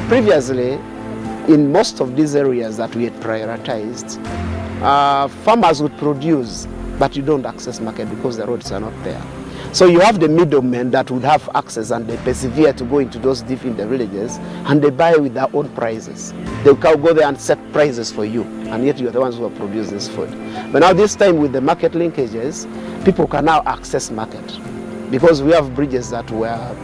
Previously, in most of these areas that we had prioritized, farmers would produce, but you don't access market because the roads are not there. So you have the middlemen that would have access, and they persevere to go into those deep in the villages, and they buy with their own prices. They'll go there and set prices for you, and yet you're the ones who are producing this food. But now this time with the market linkages, people can now access market because we have bridges that were,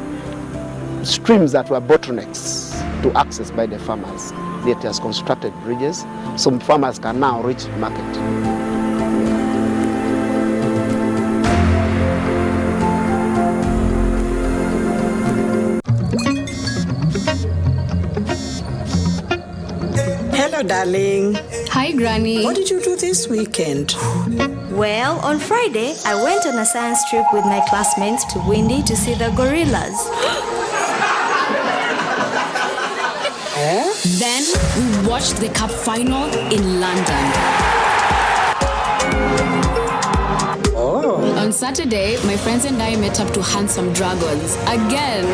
streams that were bottlenecks to access by the farmers. It has constructed bridges, some farmers can now reach market. Hello, darling. Hi, Granny. What did you do this weekend? Well, on Friday, I went on a science trip with my classmates to Windy to see the gorillas. Then we watched the cup final in London. Oh. On Saturday, my friends and I met up to hunt some dragons again.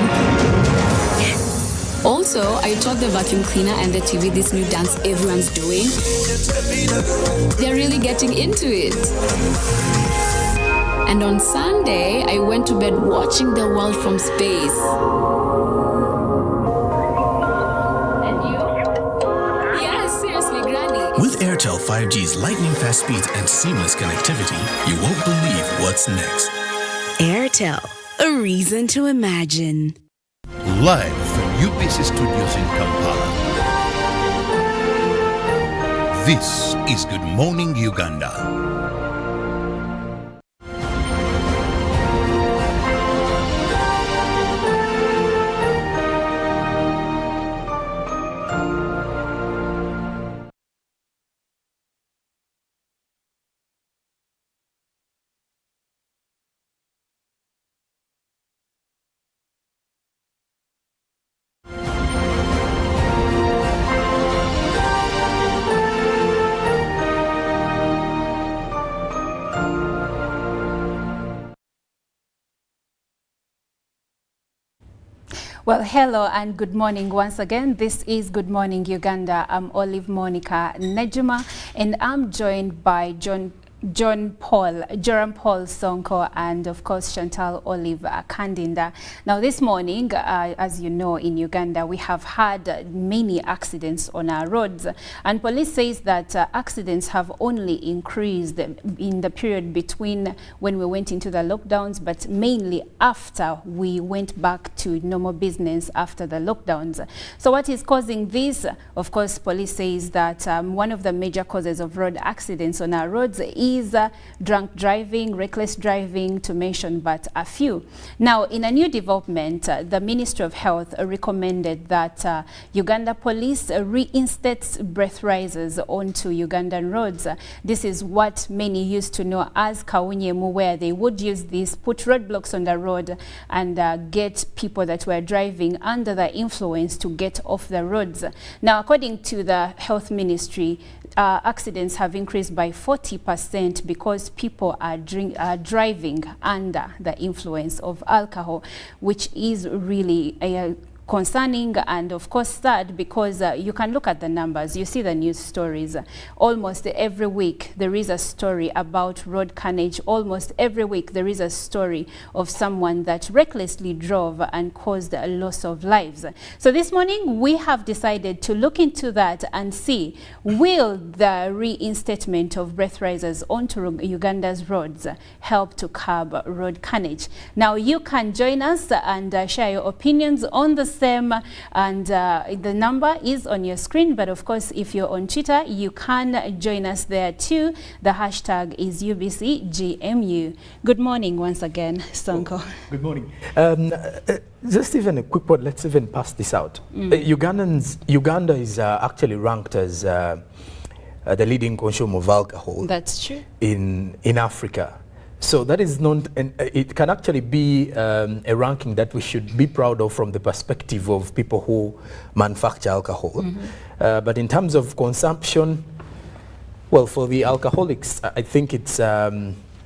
Also, I taught the vacuum cleaner and the TV this new dance everyone's doing. They're really getting into it. And on Sunday, I went to bed watching the world from space. And you? Yes, seriously, Granny. With Airtel 5G's lightning-fast speeds and seamless connectivity, you won't believe what's next. Airtel, a reason to imagine. Live from UBC Studios in Kampala. This is Good Morning Uganda. Well, hello and good morning once again. This is Good Morning Uganda. I'm Olive Monica Nejuma, and I'm joined by Joram Paul Sonko, and of course Chantal Olive Kandinda. Now this morning, as you know, in Uganda we have had many accidents on our roads, and police says that accidents have only increased in the period between when we went into the lockdowns, but mainly after we went back to normal business after the lockdowns. So what is causing this? Of course, police says that one of the major causes of road accidents on our roads is drunk driving, reckless driving, to mention but a few. Now, in a new development, the Ministry of Health recommended that Uganda Police reinstates breathalyzers onto Ugandan roads. This is what many used to know as Kawunyemu, where they would use this, put roadblocks on the road and get people that were driving under the influence to get off the roads. Now, according to the Health Ministry, accidents have increased by 40% because people are driving under the influence of alcohol, which is really a concerning and of course sad, because you can look at the numbers, you see the news stories. Almost every week there is a story about road carnage. Almost every week there is a story of someone that recklessly drove and caused a loss of lives. So this morning we have decided to look into that and see, will the reinstatement of breathalyzers onto Uganda's roads help to curb road carnage? Now you can join us and share your opinions on the same, and the number is on your screen, but of course if you're on Twitter you can join us there too. The hashtag is UBCGMU. Good morning once again, Sonko. Oh, good morning. Just even a quick word, let's even pass this out. Uganda is actually ranked as the leading consumer of alcohol. That's true. In Africa. So that is not, and it can actually be a ranking that we should be proud of from the perspective of people who manufacture alcohol. But in terms of consumption, well, for the alcoholics, I think it's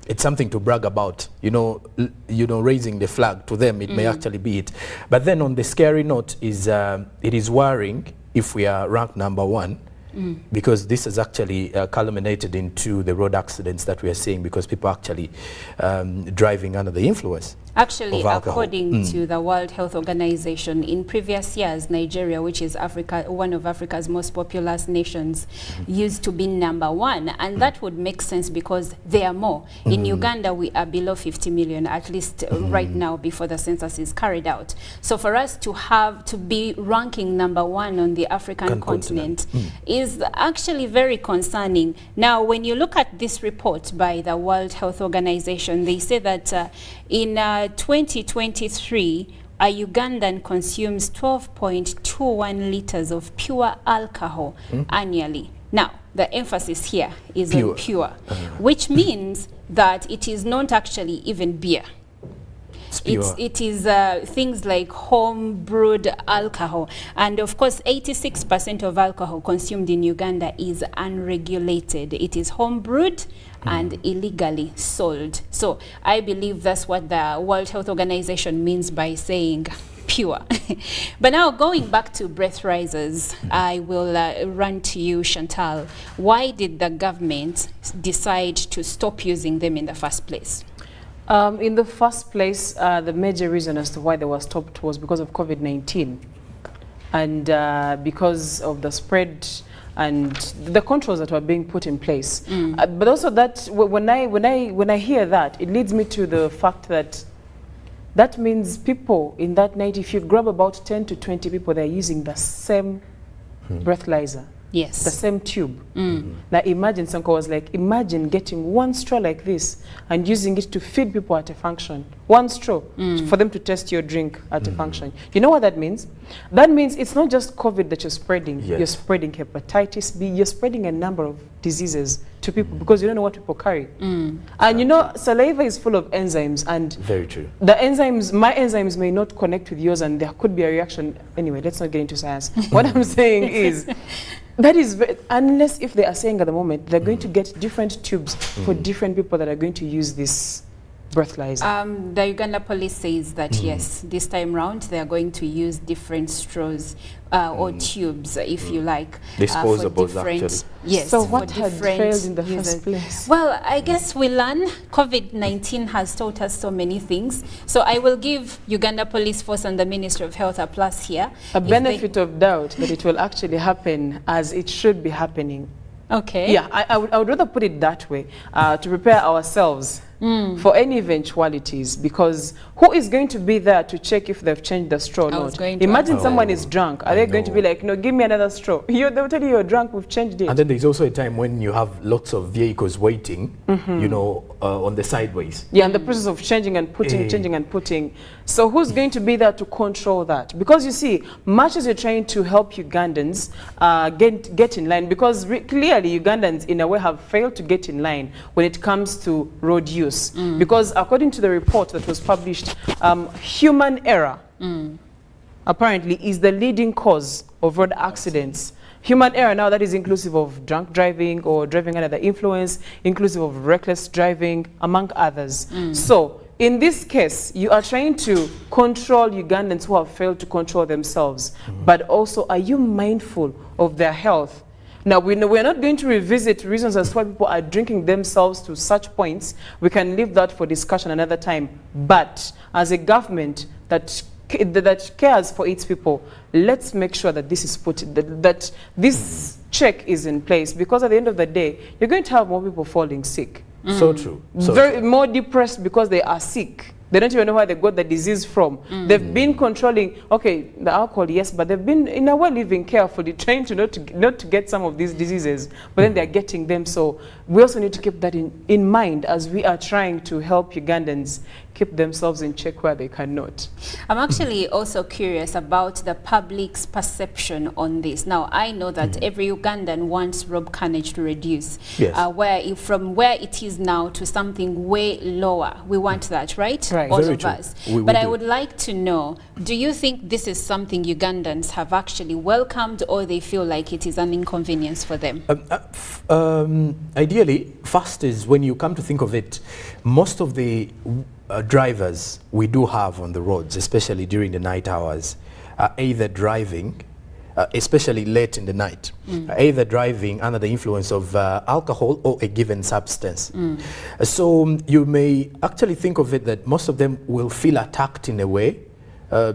it's something to brag about, raising the flag to them. It may actually be it. But then on the scary note is it is worrying if we are ranked number 1, because this has actually culminated into the road accidents that we are seeing, because people are actually driving under the influence. Actually, according to the World Health Organization, in previous years, Nigeria, which is one of Africa's most populous nations, used to be number 1. And that would make sense because there are more. In Uganda, we are below 50 million, at least right now, before the census is carried out. So for us to be ranking number 1 on the African continent is actually very concerning. Now, when you look at this report by the World Health Organization, they say that in 2023, a Ugandan consumes 12.21 liters of pure alcohol annually. Now, the emphasis here is on pure, which means that it is not actually even beer. It is things like home brewed alcohol, and of course 86% of alcohol consumed in Uganda is unregulated. It is home brewed and illegally sold. So I believe that's what the World Health Organization means by saying pure. But now going back to breathalyzers, I will run to you, Chantal. Why did the government decide to stop using them in the first place? In the first place, the major reason as to why they were stopped was because of COVID-19, and because of the spread and the controls that were being put in place. But also that when I hear that, it leads me to the fact that that means people in that night, if you grab about 10 to 20 people, they're using the same breathalyzer. Yes. The same tube. Now imagine, Sanko was like, imagine getting one straw like this and using it to feed people at a function. One straw for them to test your drink at a function. You know what that means? That means it's not just COVID that you're spreading. You're spreading hepatitis B. You're spreading a number of diseases to people because you don't know what people carry. And you know, saliva is full of enzymes, and very true. The enzymes, my enzymes may not connect with yours, and there could be a reaction. Anyway, let's not get into science. What I'm saying is, that is, unless if they are saying at the moment, they're going to get different tubes for different people that are going to use this breathalyzer. The Uganda police says that yes, this time round they are going to use different straws or tubes, if you like, disposables actually. Yes. So what had failed in the first place? Well, I guess we learn. COVID-19 has taught us so many things. So I will give Uganda Police Force and the Ministry of Health a plus here. A benefit of doubt that it will actually happen as it should be happening. Okay. Yeah, I would rather put it that way, to prepare ourselves for any eventualities, because who is going to be there to check if they've changed the straw or not? Imagine someone is drunk. Are they going to be like, no, give me another straw? They'll tell you you're drunk, we've changed it. And then there's also a time when you have lots of vehicles waiting, you know, on the sideways. Yeah, and the process of changing and putting, changing and putting. So who's going to be there to control that? Because you see, much as you're trying to help Ugandans get in line, because clearly Ugandans in a way have failed to get in line when it comes to road use. Because according to the report that was published, human error apparently is the leading cause of road accidents. Human error now, that is inclusive of drunk driving or driving under the influence, inclusive of reckless driving, among others. So in this case, you are trying to control Ugandans who have failed to control themselves. But also, are you mindful of their health? Now, we know we're not going to revisit reasons as to why people are drinking themselves to such points. We can leave that for discussion another time. But as a government that cares for its people, let's make sure that this is that this check is in place, because at the end of the day, you're going to have more people falling sick. So true. More depressed because they are sick. They don't even know where they got the disease from. They've been controlling, okay, the alcohol, yes, but they've been in a way living carefully, trying to not to get some of these diseases, but then they're getting them. So we also need to keep that in mind as we are trying to help Ugandans keep themselves in check where they cannot. I'm actually also curious about the public's perception on this. Now, I know that every Ugandan wants road carnage to reduce, Yes. from where it is now to something way lower. We want that, right? Right. All Very of true. us. We But I do. would like to know, do you think this is something Ugandans have actually welcomed, or they feel like it is an inconvenience for them? Ideally, first is when you come to think of it, most of the drivers we do have on the roads, especially during the night hours, are either driving, especially late in the night, are either driving under the influence of alcohol or a given substance. So you may actually think of it that most of them will feel attacked in a way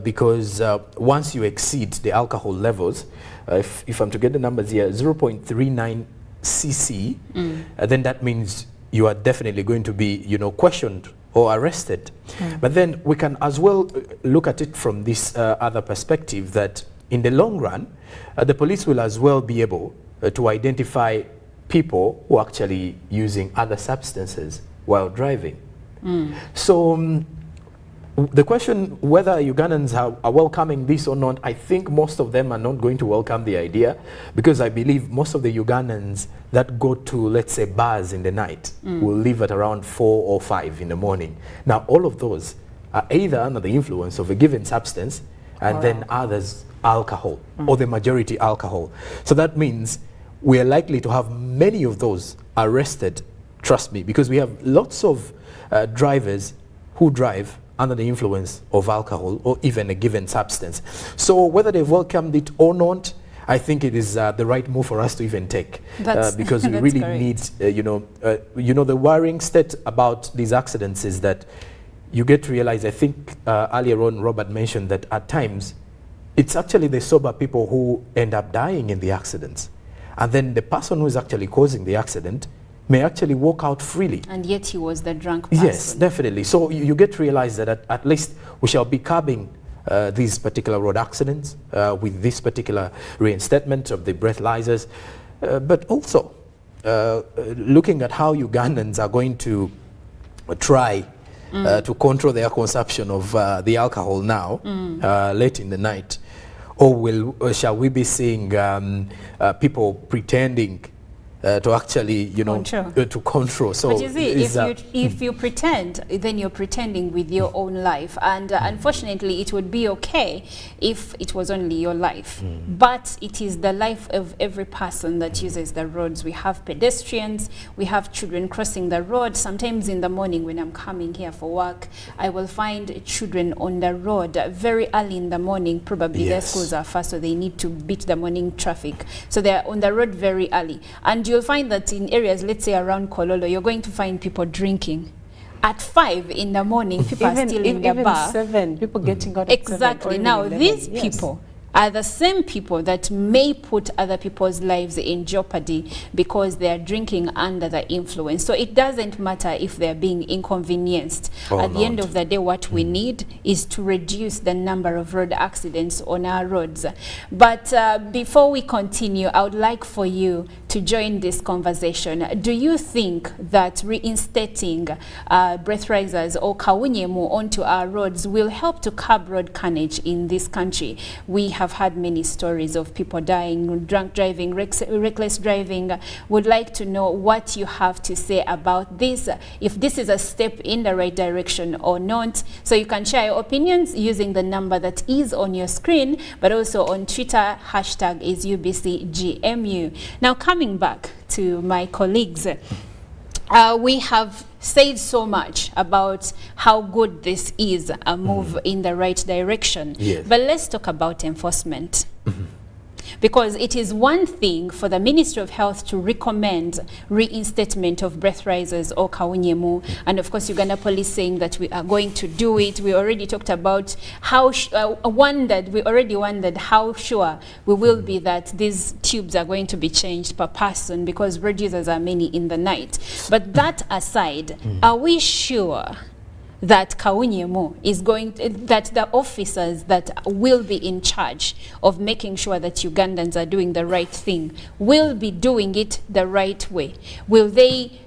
because once you exceed the alcohol levels, if I'm to get the numbers here, 0.39 cc, then that means you are definitely going to be, questioned or arrested. But then we can as well look at it from this other perspective, that in the long run, the police will as well be able to identify people who are actually using other substances while driving. So the question whether Ugandans are welcoming this or not, I think most of them are not going to welcome the idea, because I believe most of the Ugandans that go to, let's say, bars in the night will leave at around 4 or 5 in the morning. Now, all of those are either under the influence of a given substance and then others alcohol, or the majority alcohol. So that means we are likely to have many of those arrested, trust me, because we have lots of drivers who drive under the influence of alcohol or even a given substance. So whether they've welcomed it or not, I think it is the right move for us to even take, because we really need, the worrying state about these accidents is that you get to realize, I think earlier on Robert mentioned that at times it's actually the sober people who end up dying in the accidents. And then the person who is actually causing the accident may actually walk out freely. And yet he was the drunk person. Yes, definitely. So you get to realize that at least we shall be curbing these particular road accidents with this particular reinstatement of the breathalyzers, but also looking at how Ugandans are going to try to control their consumption of the alcohol now, late in the night. Or shall we be seeing people pretending to actually, to control? So but you see, if you pretend, then you're pretending with your own life. And unfortunately, it would be okay if it was only your life. But it is the life of every person that uses the roads. We have pedestrians, we have children crossing the road. Sometimes in the morning when I'm coming here for work, I will find children on the road very early in the morning. Probably their schools are fast, so they need to beat the morning traffic. So they're on the road very early. And you'll find that in areas, let's say around Kololo, you're going to find people drinking. At 5 in the morning, people are still in the bar. 7, people getting out at Exactly. 7, Now, 11. these people are the same people that may put other people's lives in jeopardy because they are drinking under the influence. So it doesn't matter if they're being inconvenienced. At the end of the day, what we need is to reduce the number of road accidents on our roads. But before we continue, I would like for you to join this conversation. Do you think that reinstating breathalyzers or kawunyemu onto our roads will help to curb road carnage in this country? We have had many stories of people dying, drunk driving, reckless driving. Would like to know what you have to say about this, if this is a step in the right direction or not. So you can share your opinions using the number that is on your screen, but also on Twitter, hashtag is UBCGMU. Now, coming back to my colleagues, we have said so much about how good this is, a move in the right direction. Yes. But let's talk about enforcement. Because it is one thing for the Ministry of Health to recommend reinstatement of breathalyzers or kawunyemu, and of course Uganda Police saying that we are going to do it. We already talked about how we already wondered how sure we will be that these tubes are going to be changed per person, because road users are many in the night. But that aside, are we sure that kawunyemu is that the officers that will be in charge of making sure that Ugandans are doing the right thing will be doing it the right way? Will they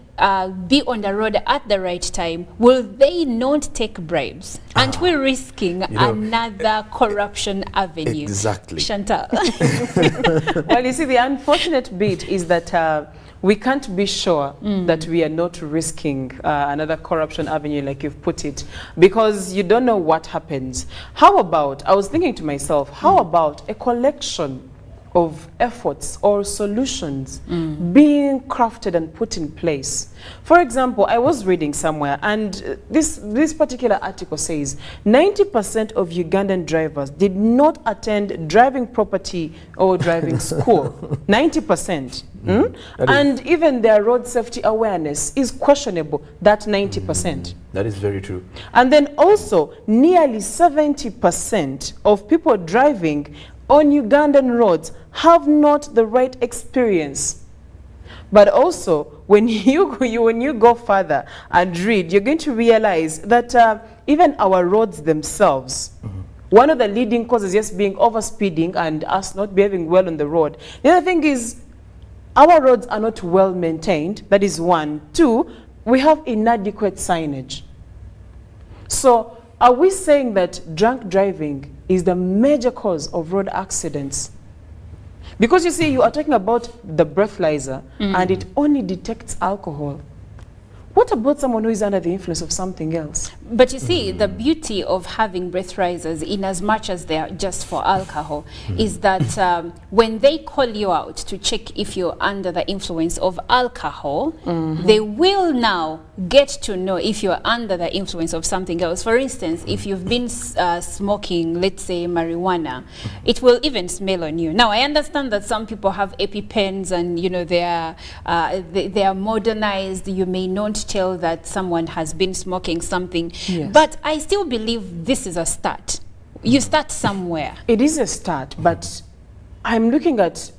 be on the road at the right time, will they not take bribes? Aren't we risking another corruption avenue? Exactly. Chantal. Well, you see, the unfortunate bit is that we can't be sure that we are not risking another corruption avenue, like you've put it, because you don't know what happens. How about, I was thinking to myself, how about a collection of efforts or solutions being crafted and put in place? For example, I was reading somewhere, and this particular article says 90% of Ugandan drivers did not attend driving property or driving school. 90%. And even their road safety awareness is questionable, that 90%. That is very true. And then also, nearly 70% of people driving on Ugandan roads have not the right experience. But also, when you go further and read, you're going to realize that even our roads themselves, one of the leading causes just being overspeeding and us not behaving well on the road. The other thing is, our roads are not well maintained. That is one. Two, we have inadequate signage. So, are we saying that drunk driving is the major cause of road accidents? Because you see, you are talking about the breathalyzer and it only detects alcohol. What about someone who is under the influence of something else? But you see, the beauty of having breathalyzers, in as much as they are just for alcohol, is that when they call you out to check if you're under the influence of alcohol, they will now get to know if you're under the influence of something else. For instance, if you've been smoking, let's say marijuana, it will even smell on you. Now, I understand that some people have EpiPens and, you know, they are modernized. You may not tell that someone has been smoking something, but I still believe this is a start. You start somewhere. It is a start, but I'm looking at,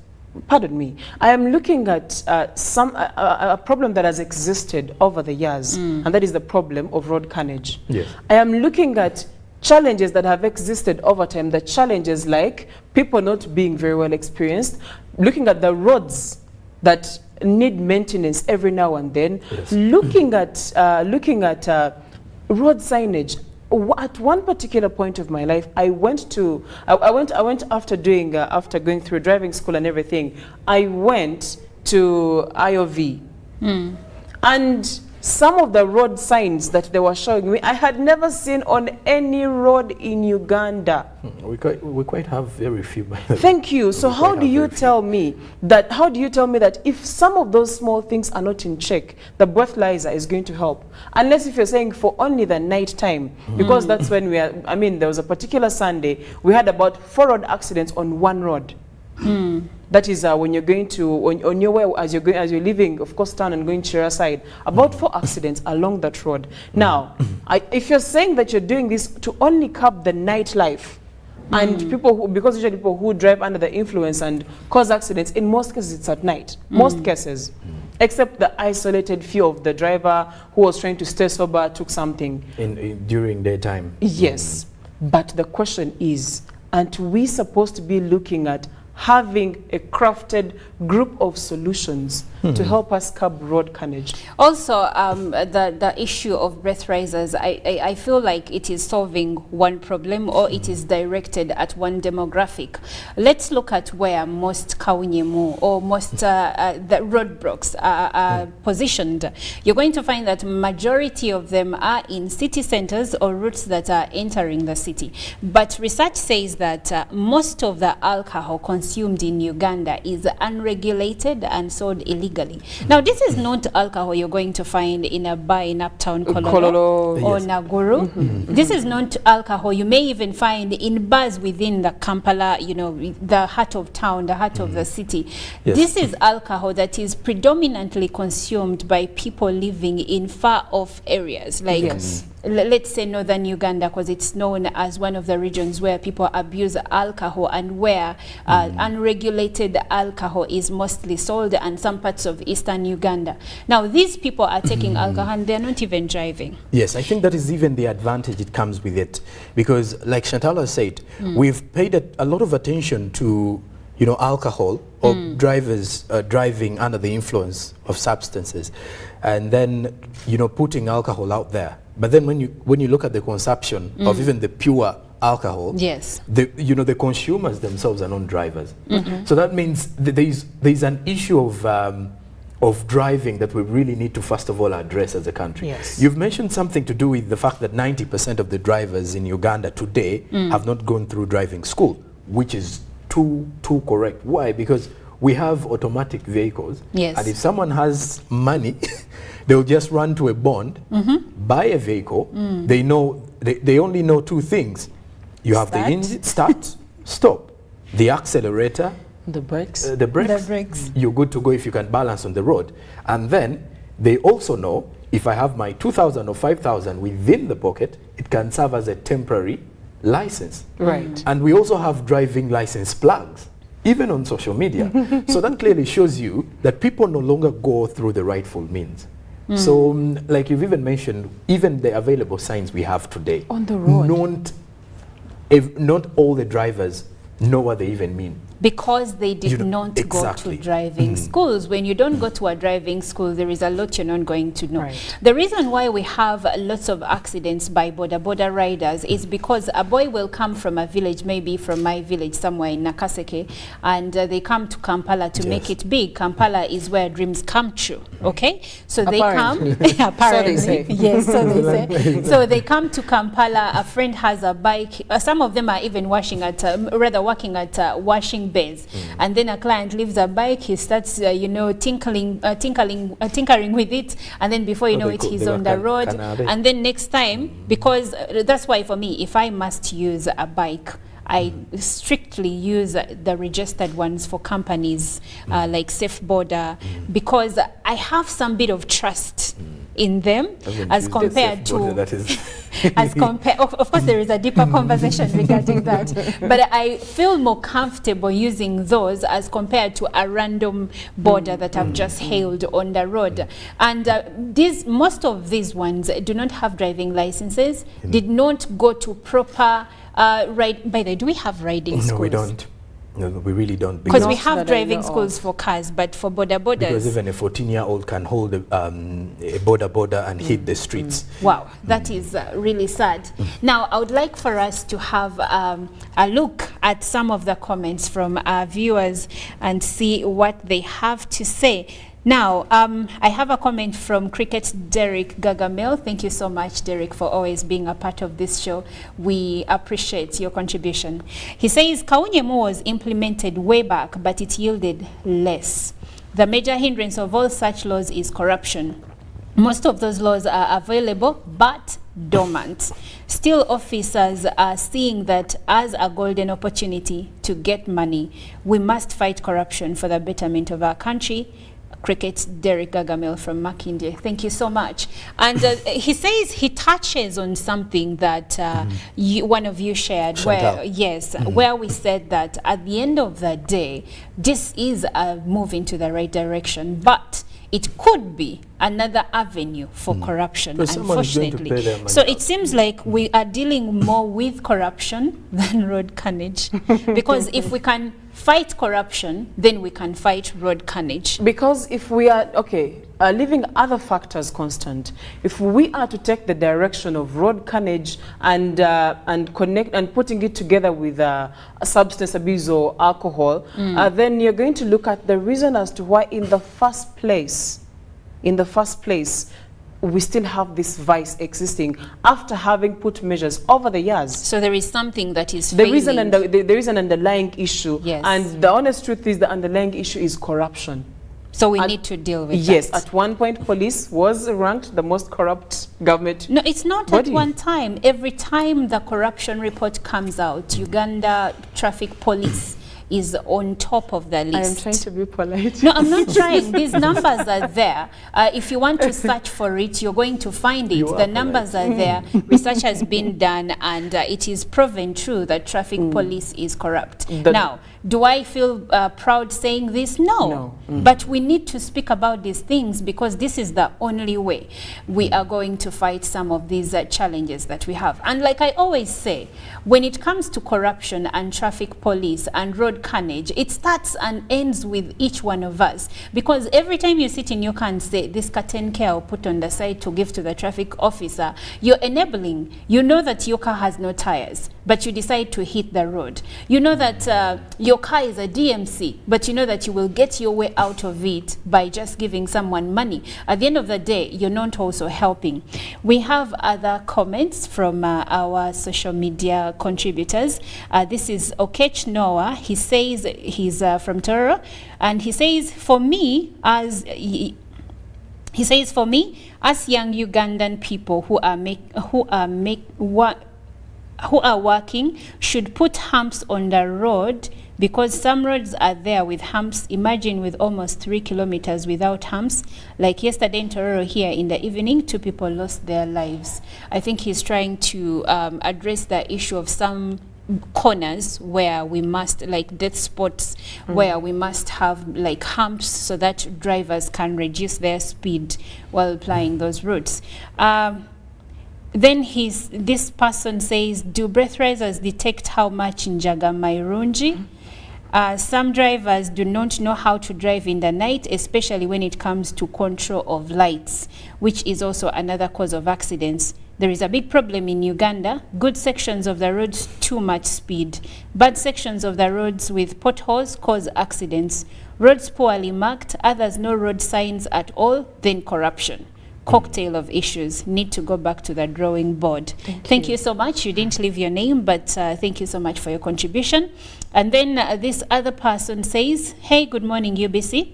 pardon me, I am looking at a problem that has existed over the years, and that is the problem of road carnage. Yes. I am looking at challenges that have existed over time, the challenges like people not being very well experienced, looking at the roads that need maintenance every now and then, looking at road signage. At one particular point of my life, I went after going through driving school and everything. I went to IOV, and some of the road signs that they were showing me, I had never seen on any road in Uganda. We quite have very few. Thank you. So how do you tell me that if some of those small things are not in check, the breathalyzer is going to help? Unless if you're saying for only the night time, because that's when we are, I mean, there was a particular Sunday, we had about 4 road accidents on one road. That is when you're going to, on your way, as you're leaving, of course, town and going to your side, about 4 accidents along that road. Now, if you're saying that you're doing this to only curb the nightlife, and people who, because usually people who drive under the influence and cause accidents, in most cases it's at night, most cases, except the isolated few of the driver who was trying to stay sober, took something. During daytime. Yes, but the question is, aren't we supposed to be looking at having a crafted group of solutions to help us curb road carnage? Also, the issue of breathalyzers, I feel like it is solving one problem, or it is directed at one demographic. Let's look at where most Kawunyemu or most the roadblocks are positioned. You're going to find that majority of them are in city centers or routes that are entering the city. But research says that most of the alcohol consumed in Uganda is unregulated and sold illegally. Now, this is not alcohol you're going to find in a bar in Uptown Kololo or Naguru. This is not alcohol you may even find in bars within the Kampala, you know, the heart of town, the heart of the city. This is alcohol that is predominantly consumed by people living in far-off areas, like let's say northern Uganda, because it's known as one of the regions where people abuse alcohol and where unregulated alcohol is mostly sold, and some parts of eastern Uganda. Now, these people are taking alcohol and they're not even driving. Yes, I think that is even the advantage it comes with it, because like Shantala said, we've paid a lot of attention to alcohol or drivers driving under the influence of substances, and then putting alcohol out there. But then when you look at the consumption of even the pure alcohol, yes, the consumers themselves are not drivers. So that means there's an issue of driving that we really need to first of all address as a country. Yes. You've mentioned something to do with the fact that 90% of the drivers in Uganda today have not gone through driving school, which is too correct. Why? Because we have automatic vehicles, yes, and if someone has money, they'll just run to a bond, buy a vehicle. They only know two things. You have the engine, start, stop, the accelerator, the brakes. The brakes. You're good to go if you can balance on the road. And then they also know if I have my 2,000 or 5,000 within the pocket, it can serve as a temporary license. Right. And we also have driving license plugs, even on social media. So that clearly shows you that people no longer go through the rightful means. So like you've even mentioned, even the available signs we have today on the road, not all the drivers know what they even mean. Because they did not go to driving schools. When you don't go to a driving school, there is a lot you're not going to know. Right. The reason why we have lots of accidents by border riders is because a boy will come from a village, maybe from my village somewhere in Nakaseke, and they come to Kampala to make it big. Kampala is where dreams come true, okay? So they come, apparently, so they say. Yes, so they say. So they come to Kampala, a friend has a bike, some of them are even working at washing bays, and then a client leaves a bike, he starts tinkering with it, and then before you know it, he's on the road. And then next time, because that's why for me, if I must use a bike, I strictly use the registered ones for companies like Safe Border, because I have some bit of trust in them as compared to of course there is a deeper conversation regarding that, but I feel more comfortable using those as compared to a random border that I've just hailed on the road. And most of these ones do not have driving licenses, did not go to proper by the way, do we have riding schools? No, we don't. No, we really don't. Because we have driving schools for cars, but for borders. Because even a 14-year-old can hold a border and hit the streets. Wow, that is really sad. Now, I would like for us to have a look at some of the comments from our viewers and see what they have to say. Now, I have a comment from Cricket Derek Gagamel. Thank you so much, Derek, for always being a part of this show. We appreciate your contribution. He says, Kaunyemu was implemented way back, but it yielded less. The major hindrance of all such laws is corruption. Most of those laws are available, but dormant. Still, officers are seeing that as a golden opportunity to get money. We must fight corruption for the betterment of our country. Cricket Derek Gagamel from Makindye. Thank you so much. And he says he touches on something that one of you shared, where we said that at the end of the day, this is a move into the right direction, but it could be another avenue for corruption, unfortunately. So it seems like we are dealing more with corruption than road carnage. Because if we can fight corruption, then we can fight road carnage. Because if we are, leaving other factors constant, if we are to take the direction of road carnage and connect and putting it together with substance abuse or alcohol, then you're going to look at the reason as to why in the first place, we still have this vice existing after having put measures over the years. So there is something that is there is an underlying issue, yes. And the honest truth is the underlying issue is corruption. So we need to deal with that. Yes, at one point police was ranked the most corrupt government. No, it's not body. At one time. Every time the corruption report comes out, Uganda Traffic Police is on top of the list. I am trying to be polite. No, I'm not trying. These numbers are there. If you want to search for it, you're going to find it. The numbers are there. Research has been done, and it is proven true that traffic police is corrupt. Now, do I feel proud saying this? No. But we need to speak about these things because this is the only way we are going to fight some of these challenges that we have. And like I always say, when it comes to corruption and traffic police and road road carnage, it starts and ends with each one of us. Because every time you sit in your car and say, this car 10K I'll put on the side to give to the traffic officer, you're enabling. You know that your car has no tires, but you decide to hit the road. You know that your car is a DMC, but you know that you will get your way out of it by just giving someone money. At the end of the day, you're not also helping. We have other comments from our social media contributors. This is Okech Noah. He says he's from Tororo, and he says, for me, as young Ugandan people who are working should put humps on the road, because some roads are there with humps. Imagine with almost 3 kilometers without humps. Like yesterday in Tororo here in the evening, 2 people lost their lives. I think he's trying to address the issue of some corners where we must, like death spots, where we must have like humps so that drivers can reduce their speed while applying those routes. Then this person says, do breathalyzers detect how much Njaga Mairunji? Some drivers do not know how to drive in the night, especially when it comes to control of lights, which is also another cause of accidents. There is a big problem in Uganda. Good sections of the roads, too much speed. Bad sections of the roads with potholes cause accidents. Roads poorly marked, others no road signs at all, then corruption. Cocktail of issues. Need to go back to the drawing board. Thank you so much. You didn't leave your name, but thank you so much for your contribution. And then this other person says, hey, good morning, UBC.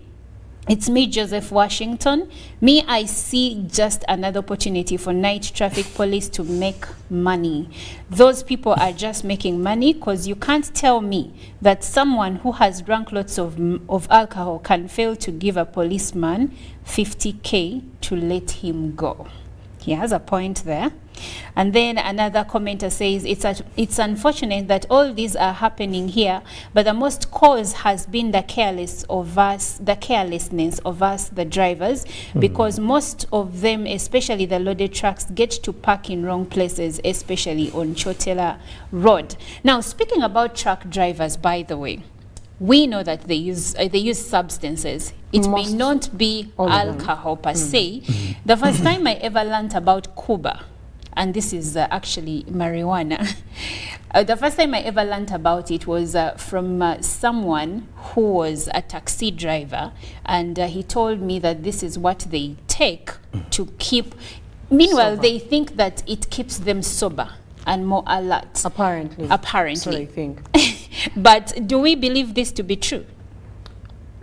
It's me, Joseph Washington. Me, I see just another opportunity for night traffic police to make money. Those people are just making money, because you can't tell me that someone who has drunk lots of alcohol can fail to give a policeman 50K to let him go. He has a point there. And then another commenter says, it's unfortunate that all these are happening here, but the most cause has been the carelessness of us, the drivers, because most of them, especially the loaded trucks, get to park in wrong places, especially on Chotela Road. Now, speaking about truck drivers, by the way, we know that they use substances. It may not be alcohol per se. The first time I ever learned about Cuba, and this is actually marijuana, the first time I ever learned about it was from someone who was a taxi driver, and he told me that this is what they take to keep, meanwhile they think that it keeps them sober and more alert. Apparently. So I think. But do we believe this to be true?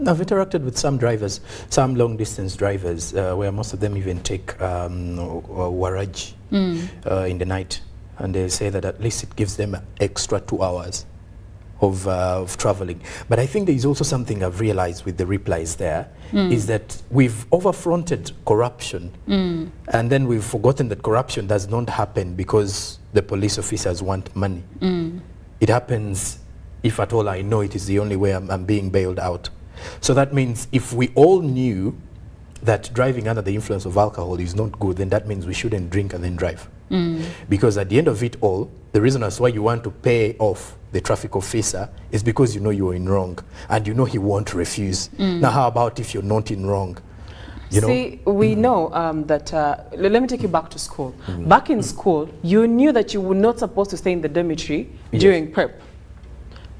I've interacted with some drivers, some long-distance drivers, where most of them even take waraj in the night, and they say that at least it gives them an extra 2 hours of traveling. But I think there is also something I've realized with the replies there, is that we've overfronted corruption, and then we've forgotten that corruption does not happen because the police officers want money. It happens, if at all I know it is the only way I'm being bailed out. So that means if we all knew that driving under the influence of alcohol is not good, then that means we shouldn't drink and then drive. Because at the end of it all, the reason as why you want to pay off the traffic officer is because you know you're in wrong and you know he won't refuse. Now, how about if you're not in wrong? You See, we know that, let me take you back to school. Back in school, you knew that you were not supposed to stay in the dormitory during prep.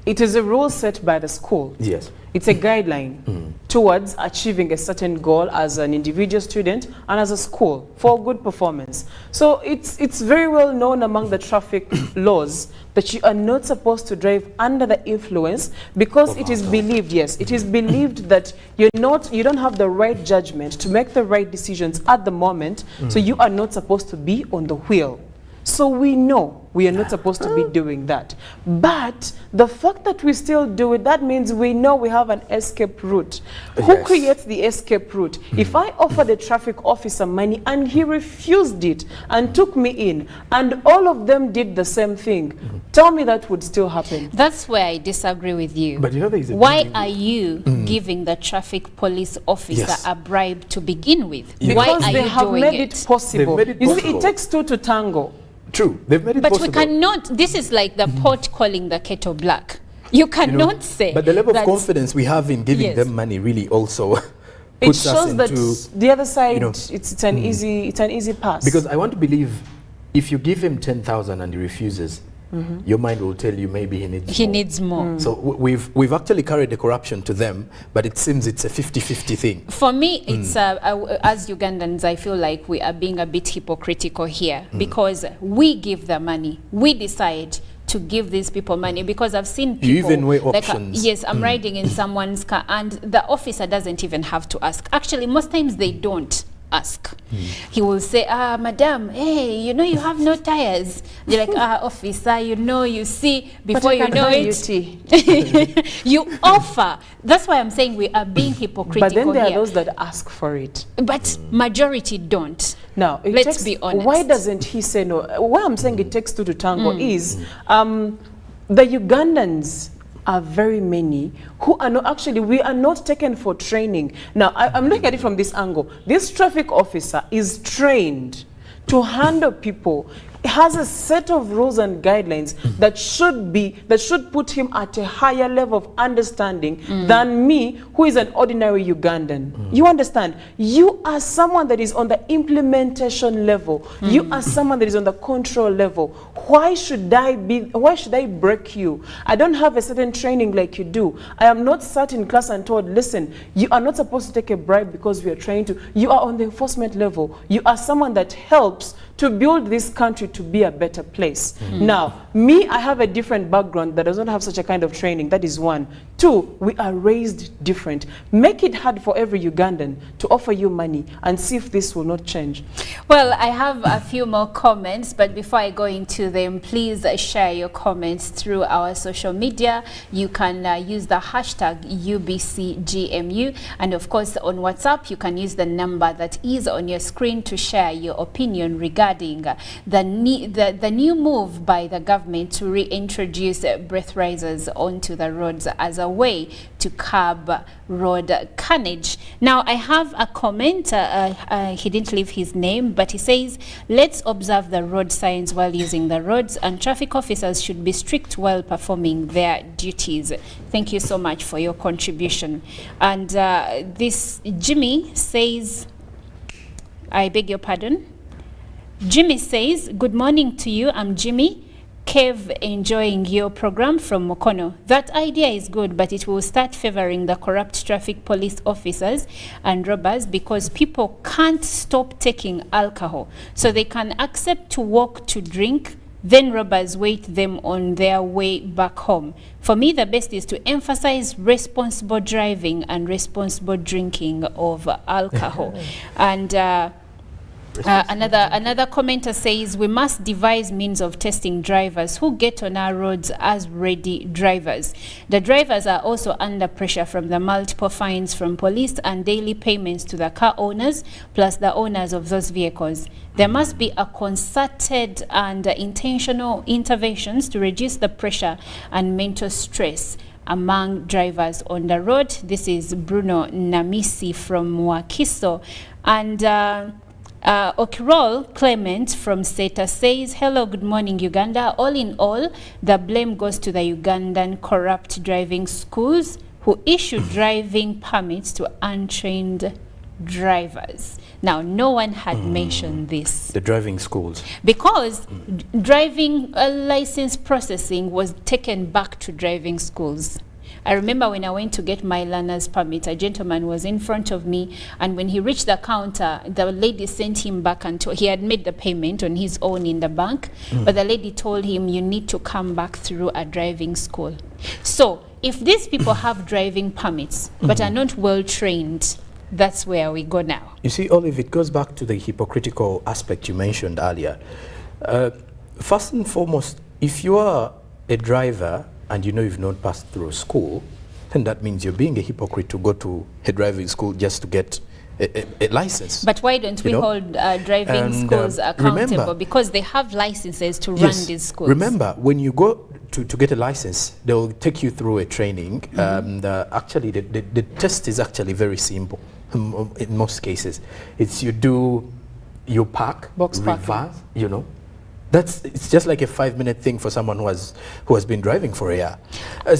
It is a rule set by the school. Yes. It's a guideline towards achieving a certain goal as an individual student and as a school for good performance. So it's very well known among the traffic laws that you are not supposed to drive under the influence, because it is believed, it is believed that you don't have the right judgment to make the right decisions at the moment, so you are not supposed to be on the wheel. So we know we are not supposed to be doing that. But the fact that we still do it, that means we know we have an escape route. Who creates the escape route? If I offer the traffic officer money and he refused it and took me in, and all of them did the same thing, tell me that would still happen. That's where I disagree with you. But you know, there is a why are you giving the traffic police officer a bribe to begin with? Because why are they you have doing made it? it possible. They've made it You see, possible. it takes two to tango. True, they've made it But possible. we cannot, this is like the pot calling the kettle black. You cannot say. But the level of that- confidence we have in giving Yes. them money really also It puts us shows into, that the other side, you know, it's an easy pass. because I want to believe if you give him 10,000 and he refuses, your mind will tell you maybe he needs more. So we've actually carried the corruption to them, but it seems it's a 50-50 thing. For me, it's as Ugandans, I feel like we are being a bit hypocritical here because we give the money, we decide to give these people money, because I've seen people You even weigh like options. yes, I'm riding in someone's car and the officer doesn't even have to ask. Actually, most times they don't ask. He will say, madam, hey, you know you have no tires. You're like, officer, you know, you see, before you know it, you offer. That's why I'm saying we are being hypocritical. But then there here. are those that ask for it. But majority don't. Now, let's be honest. Why doesn't he say no? Why I'm saying it takes two to tango is the Ugandans are very many who are not actually, we are not taken for training. Now, I'm looking at it from this angle. This traffic officer is trained to handle people. Has a set of rules and guidelines that should put him at a higher level of understanding than me, who is an ordinary Ugandan. You understand? You are someone that is on the implementation level. You are someone that is on the control level. Why should I break you? I don't have a certain training like you do. I am not sat in class and told, listen, you are not supposed to take a bribe because we are trying to. You are on the enforcement level. You are someone that helps to build this country to be a better place. Now, me, I have a different background that does not have such a kind of training. That is one. Two, we are raised different. Make it hard for every Ugandan to offer you money and see if this will not change. Well, I have a few more comments, but before I go into them, please share your comments through our social media. You can use the hashtag UBCGMU, and of course on WhatsApp you can use the number that is on your screen to share your opinion regarding the new move by the government to reintroduce breathalyzers onto the roads as a way to curb road carnage. Now, I have a comment. He didn't leave his name, but he says, let's observe the road signs while using the roads, and traffic officers should be strict while performing their duties. Thank you so much for your contribution. And this Jimmy says, I beg your pardon. Jimmy says, good morning to you. I'm Jimmy. Kev, enjoying your program from Mokono. That idea is good, but it will start favoring the corrupt traffic police officers and robbers because people can't stop taking alcohol. So they can accept to walk to drink, then robbers wait them on their way back home. For me, the best is to emphasize responsible driving and responsible drinking of alcohol. And another commenter says, we must devise means of testing drivers who get on our roads as ready drivers. The drivers are also under pressure from the multiple fines from police and daily payments to the car owners, plus the owners of those vehicles. There must be a concerted and intentional interventions to reduce the pressure and mental stress among drivers on the road. This is Bruno Namisi from Wakiso. And Okirol Clement from SETA says, hello, good morning, Uganda. All in all, the blame goes to the Ugandan corrupt driving schools who issue driving permits to untrained drivers. Now, no one had mentioned this. The driving schools. Because driving license processing was taken back to driving schools. I remember when I went to get my learner's permit, a gentleman was in front of me, and when he reached the counter, the lady sent him back and he had made the payment on his own in the bank, but the lady told him, you need to come back through a driving school. So if these people have driving permits but are not well trained, that's where we go now. You see, Olive, it goes back to the hypocritical aspect you mentioned earlier. First and foremost, if you are a driver and you know you've not passed through school, then that means you're being a hypocrite to go to a driving school just to get a license. But why don't we hold driving schools accountable? Remember, because they have licenses to run these schools. Remember, when you go to get a license, they'll take you through a training. Actually, the test is actually very simple in most cases. It's you park, reverse, It's just like a 5-minute thing for someone who has been driving for a year,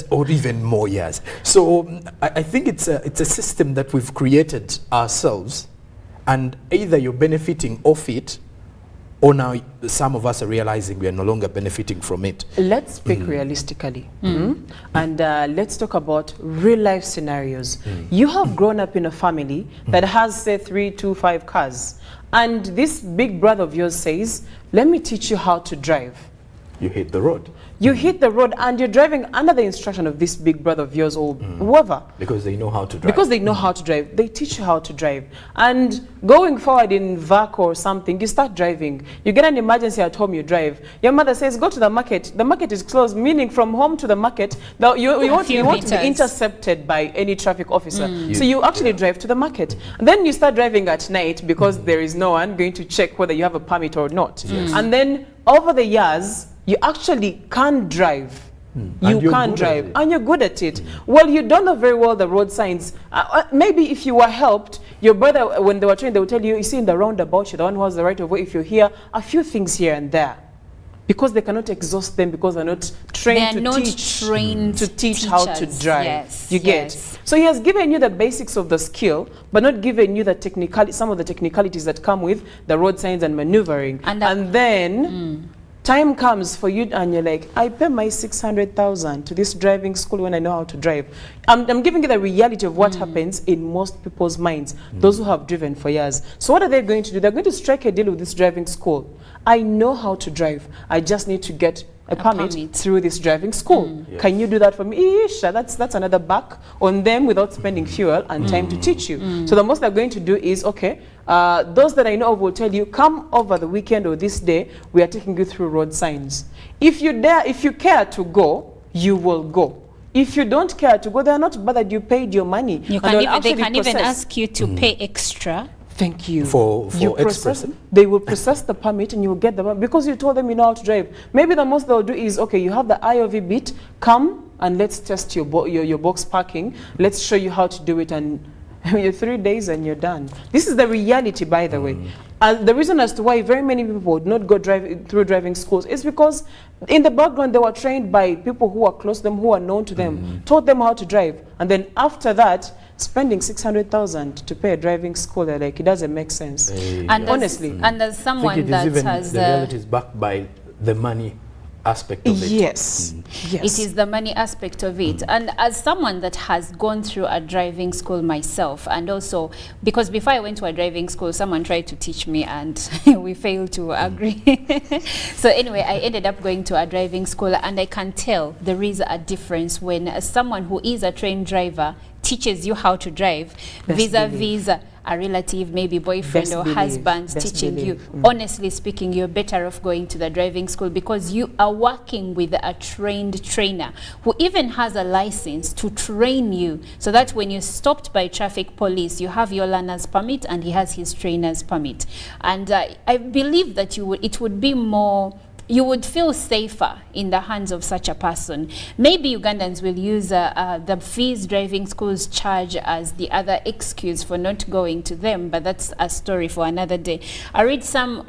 or even more years. So I think it's a system that we've created ourselves, and either you're benefiting off it, or now some of us are realizing we are no longer benefiting from it. Let's speak realistically, and let's talk about real life scenarios. You have grown up in a family that has, say, 3, 2, 5 cars, and this big brother of yours says, let me teach you how to drive. You hit the road. You hit the road and you're driving under the instruction of this big brother of yours or whoever. Because they know how to drive. Because they know how to drive. They teach you how to drive. And going forward in VAC or something, you start driving. You get an emergency at home, you drive. Your mother says, go to the market. The market is closed, meaning from home to the market, you won't be intercepted by any traffic officer. So you actually drive to the market. And then you start driving at night because there is no one going to check whether you have a permit or not. And then over the years, you actually can drive. You can drive and you're good at it. Well, you don't know very well the road signs. Maybe if you were helped, your brother, when they were trained, they would tell you, you see in the roundabout, you're the one who has the right of way. If you're here, a few things here and there. Because they cannot exhaust them because they're not trained to teach how to drive. Yes, you get. So he has given you the basics of the skill, but not given you the some of the technicalities that come with the road signs and maneuvering. And then time comes for you and you're like, I pay my 600,000 to this driving school when I know how to drive. I'm giving you the reality of what happens in most people's minds, those who have driven for years. So what are they going to do? They're going to strike a deal with this driving school. I know how to drive. I just need to get a permit through this driving school. Can you do that for me? Isha, that's another back on them without spending fuel and time to teach you. So the most they're going to do is, okay, those that I know of will tell you, come over the weekend or this day, we are taking you through road signs. If you care to go, you will go. If you don't care to go, they're not bothered. You paid your money. They can even ask you to pay extra. Thank you. For expressing? They will process the permit and you will get the permit because you told them you know how to drive. Maybe the most they'll do is, okay, you have the IOV bit, come and let's test your box parking. Let's show you how to do it, and you're 3 days and you're done. This is the reality, by the way. And the reason as to why very many people would not go through driving schools is because in the background they were trained by people who are close to them, who are known to them, taught them how to drive. And then after that, spending 600,000 to pay a driving school, they're like, it doesn't make sense. And honestly. And as someone that has the reality is backed by the money aspect of it. Yes. It is the money aspect of it. And as someone that has gone through a driving school myself, and also because before I went to a driving school, someone tried to teach me and we failed to agree. So anyway, I ended up going to a driving school, and I can tell there is a difference when someone who is a trained driver teaches you how to drive vis-a-vis a relative, maybe boyfriend or husband teaching you. Honestly speaking, you're better off going to the driving school because you are working with a trained trainer who even has a license to train you, so that when you're stopped by traffic police, you have your learner's permit and he has his trainer's permit. And I believe that it would be more, you would feel safer in the hands of such a person. Maybe Ugandans will use the fees driving schools charge as the other excuse for not going to them, but that's a story for another day. I read some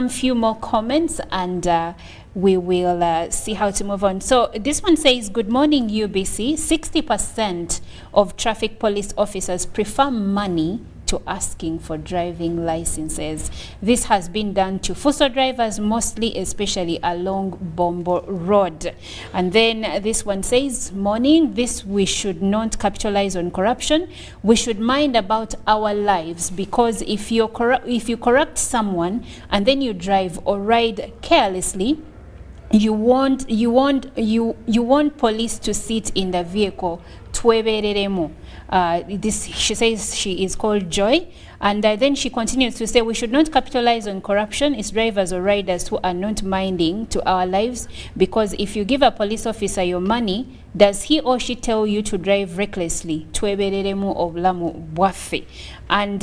few more comments and we will see how to move on. So this one says, good morning UBC, 60% of traffic police officers prefer money to asking for driving licenses. This has been done to Fuso drivers mostly, especially along Bombo Road. And then this one says, morning, we should not capitalize on corruption. We should mind about our lives, because if you corrupt someone and then you drive or ride carelessly, you want police to sit in the vehicle. She says she is called Joy, and then she continues to say, we should not capitalize on corruption. It's drivers or riders who are not minding to our lives, because if you give a police officer your money, does he or she tell you to drive recklessly? And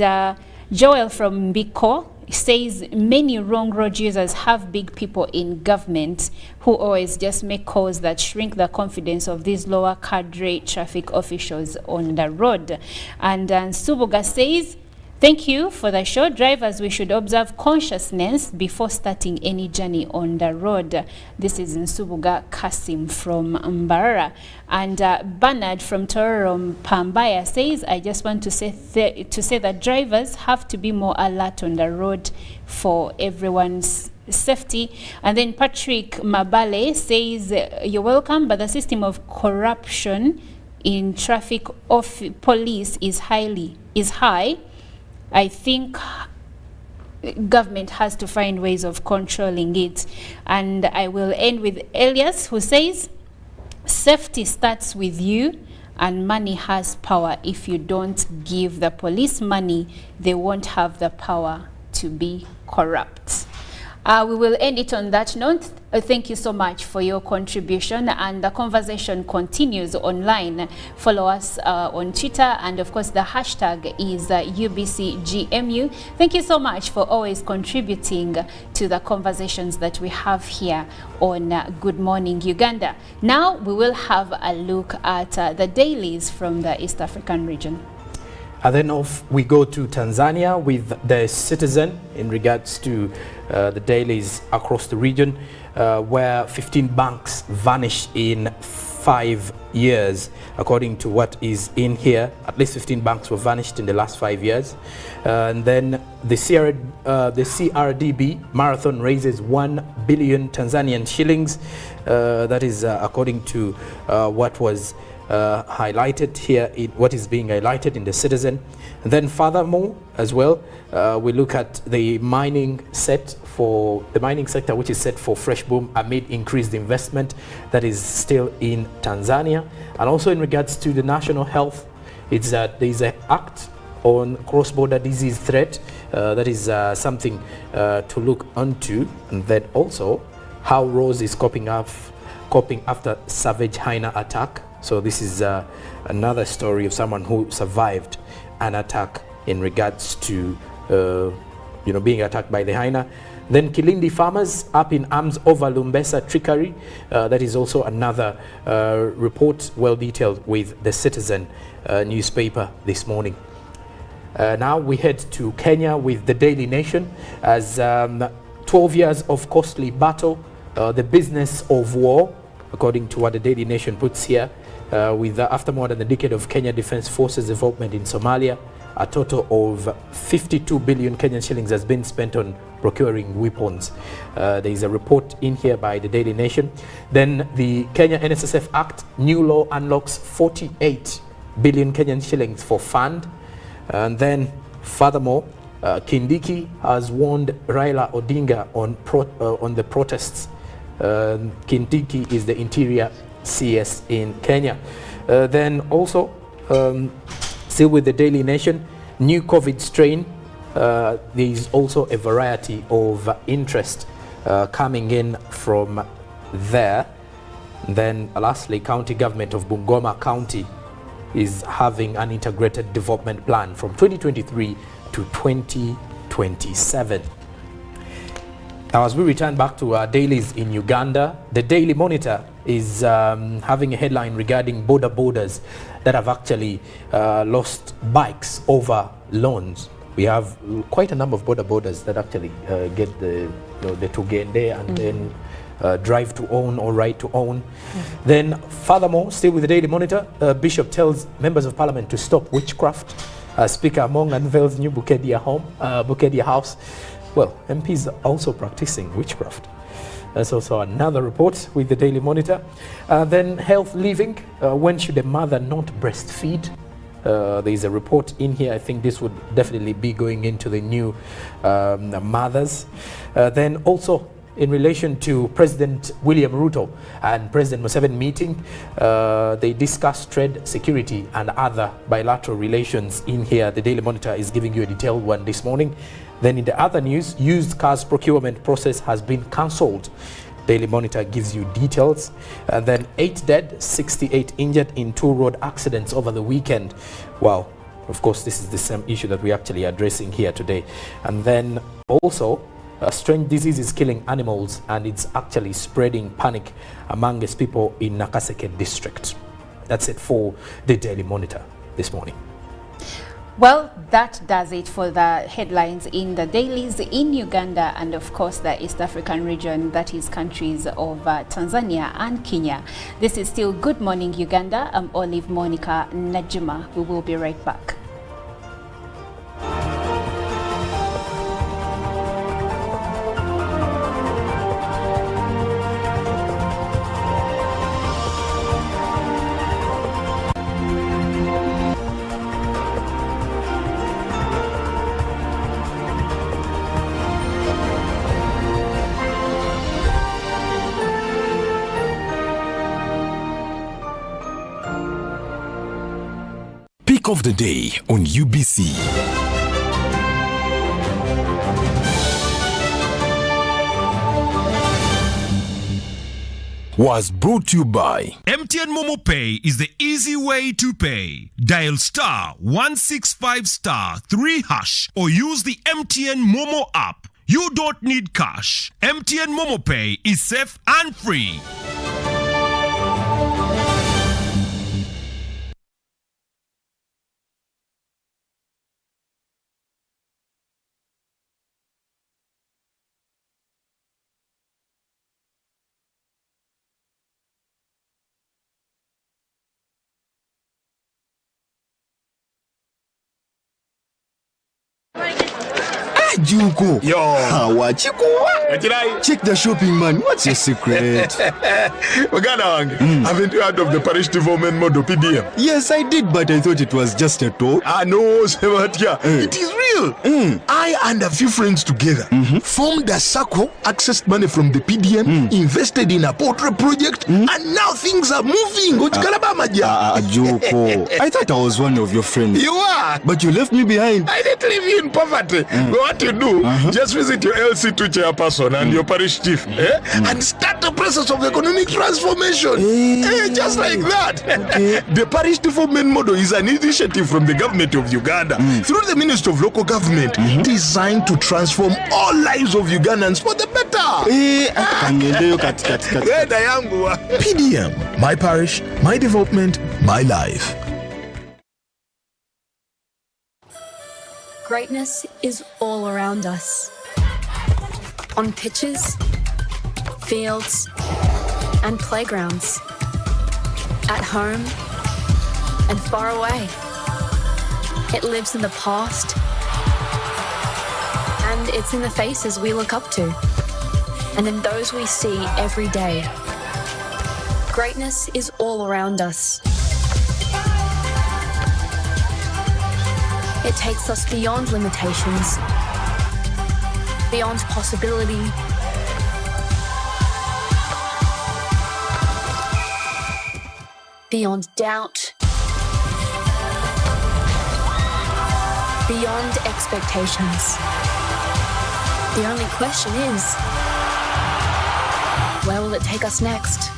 Joel from Biko says many wrong road users have big people in government who always just make calls that shrink the confidence of these lower cadre traffic officials on the road. And Subuga says, Thank you for the show. Drivers, we should observe consciousness before starting any journey on the road. This is Nsubuga Kasim from Mbarara. And Bernard from Tororo Pambaya says, I just want to say that drivers have to be more alert on the road for everyone's safety. And then Patrick Mabale says, you're welcome, but the system of corruption in traffic police is high. I think government has to find ways of controlling it. And I will end with Elias, who says, safety starts with you, and money has power. If you don't give the police money, they won't have the power to be corrupt. We will end it on that note. Thank you so much for your contribution, and the conversation continues online. Follow us on Twitter, and of course the hashtag is UBCGMU. Thank you so much for always contributing to the conversations that we have here on Good Morning Uganda. Now we will have a look at the dailies from the East African region. And then off we go to Tanzania with the Citizen in regards to the dailies across the region, where 15 banks vanished in 5 years. According to what is in here, at least 15 banks were vanished in the last 5 years. And then the CRDB marathon raises 1 billion Tanzanian shillings. That is according to what was highlighted here, what is being highlighted in the Citizen. And then furthermore as well, we look at the mining sector, which is set for fresh boom amid increased investment that is still in Tanzania. And also in regards to the national health, it's that there is an act on cross-border disease threat. That is something to look onto. And then also how Rose is coping after savage hyena attack. So this is another story of someone who survived an attack in regards to being attacked by the hyena. Then Kilindi farmers up in arms over Lumbesa trickery. That is also another report, well detailed with the Citizen newspaper this morning. Now we head to Kenya with the Daily Nation as 12 years of costly battle, the business of war, according to what the Daily Nation puts here. After more than a decade of Kenya Defence Forces involvement in Somalia, a total of 52 billion Kenyan shillings has been spent on procuring weapons. There is a report in here by the Daily Nation. Then the Kenya NSSF Act, new law unlocks 48 billion Kenyan shillings for fund. And then furthermore, Kindiki has warned Raila Odinga on the protests. Kindiki is the Interior CS in Kenya. Then also, still with the Daily Nation, new COVID strain. There is also a variety of interest coming in from there. Then lastly, county government of Bungoma County is having an integrated development plan from 2023 to 2027. Now, as we return back to our dailies in Uganda, the Daily Monitor is having a headline regarding borders that have actually lost bikes over loans. We have quite a number of borders that actually get the Tugende and then drive to own or right to own. Then furthermore, still with the Daily Monitor, Bishop tells members of Parliament to stop witchcraft. Speaker Among unveils new Bukedia House. Well, MPs are also practicing witchcraft. That's also another report with the Daily Monitor. Then health living, when should a mother not breastfeed? There is a report in here. I think this would definitely be going into the new mothers. Then also in relation to President William Ruto and President Museveni meeting, they discussed trade, security and other bilateral relations in here. The Daily Monitor is giving you a detailed one this morning. Then in the other news, used cars procurement process has been cancelled. Daily Monitor gives you details. And then 8 dead, 68 injured in 2 road accidents over the weekend. Wow. Of course, this is the same issue that we're actually addressing here today. And then also, a strange disease is killing animals and it's actually spreading panic amongst people in Nakaseke district. That's it for the Daily Monitor this morning. Well, that does it for the headlines in the dailies in Uganda and of course the East African region, that is countries of Tanzania and Kenya. This is still Good Morning Uganda. I'm Olive Monica Najima. We will be right back. Pick of the day on UBC. Was brought to you by MTN Momo Pay is the easy way to pay. Dial *165*3# or use the MTN Momo app. You don't need cash. MTN Momo Pay is safe and free. Juko. Yo. Check the shopping, man. What's your secret? Haven't you heard of the parish development model PDM? Yes, I did, but I thought it was just a talk. No, Sebatia. It is real. I and a few friends together formed a circle, accessed money from the PDM, invested in a poultry project, and now things are moving. Juko. I thought I was one of your friends. You are. But you left me behind. I didn't leave you in poverty. What you do, just visit your LC2 chairperson and your parish chief and start the process of economic transformation. Just like that. Okay. The parish development model is an initiative from the government of Uganda through the Ministry of Local Government designed to transform all lives of Ugandans for the better. PDM, my parish, my development, my life. Greatness is all around us. On pitches, fields, and playgrounds. At home and far away. It lives in the past, and it's in the faces we look up to, and in those we see every day. Greatness is all around us. It takes us beyond limitations, beyond possibility, beyond doubt, beyond expectations. The only question is, where will it take us next?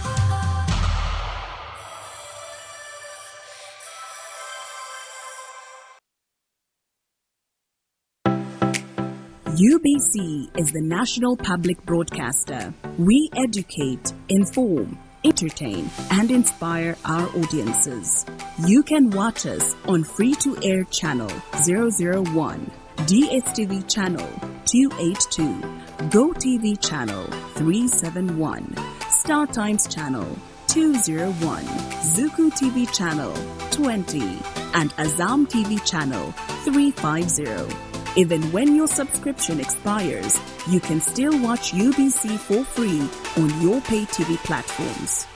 UBC is the national public broadcaster. We educate, inform, entertain, and inspire our audiences. You can watch us on free-to-air channel 001, DSTV channel 282, GoTV channel 371, Star Times channel 201, Zuku TV channel 20, and Azam TV channel 350. Even when your subscription expires, you can still watch UBC for free on your pay TV platforms.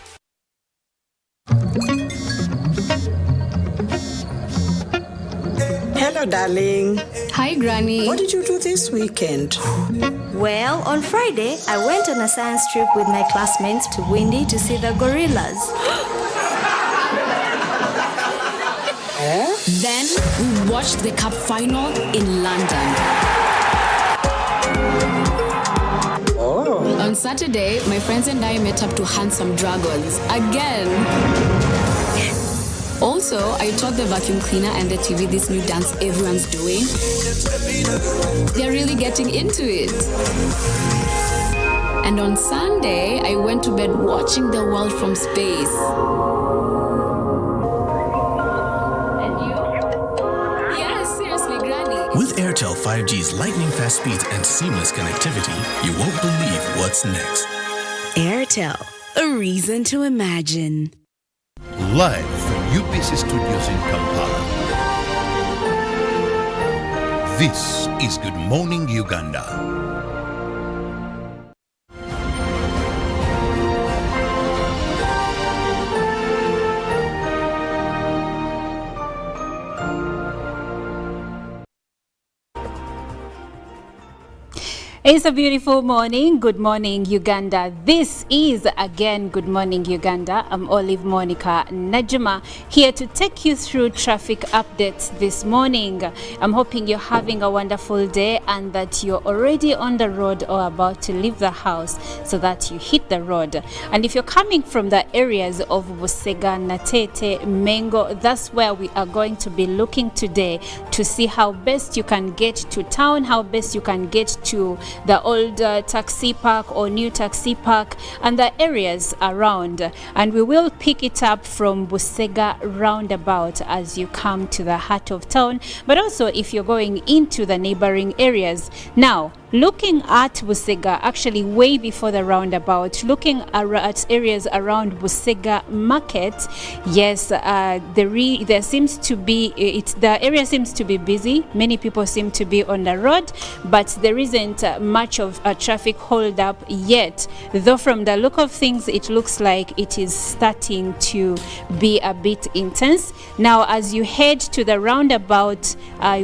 Hello, darling. Hi, Granny. What did you do this weekend? Well, on Friday, I went on a science trip with my classmates to Windy to see the gorillas. Then we watched the cup final in London. Oh. On Saturday, my friends and I met up to hunt some dragons again. Also, I taught the vacuum cleaner and the TV this new dance everyone's doing. They're really getting into it. And on Sunday, I went to bed watching the world from space. And you? Yes. With Airtel 5G's lightning-fast speed and seamless connectivity, you won't believe what's next. Airtel, a reason to imagine. Live from UBC Studios in Kampala. This is Good Morning Uganda. It's a beautiful morning. Good morning, Uganda. This is again Good Morning Uganda. I'm Olive Monica Najuma, here to take you through traffic updates this morning. I'm hoping you're having a wonderful day and that you're already on the road or about to leave the house so that you hit the road. And if you're coming from the areas of Busega, Natete, Mengo, that's where we are going to be looking today to see how best you can get to town, how best you can get to the old taxi park or new taxi park and the areas around. And we will pick it up from Busega roundabout as you come to the heart of town, but also if you're going into the neighboring areas. Now, looking at Busega, actually way before the roundabout, looking at areas around Busega Market, yes, there seems to be, the area seems to be busy. Many people seem to be on the road, but there isn't much of a traffic hold up yet. Though from the look of things, it looks like it is starting to be a bit intense. Now, as you head to the roundabout,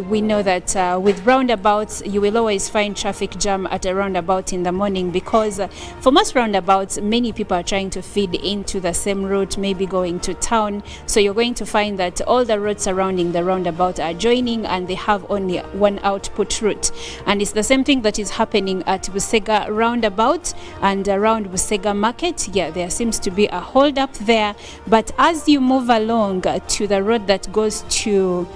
we know that with roundabouts, you will always find traffic jam at a roundabout in the morning because for most roundabouts, many people are trying to feed into the same route, maybe going to town. So you're going to find that all the roads surrounding the roundabout are joining and they have only one output route. And it's the same thing that is happening at Busega roundabout and around Busega Market. Yeah, there seems to be a hold up there. But as you move along to the road that goes to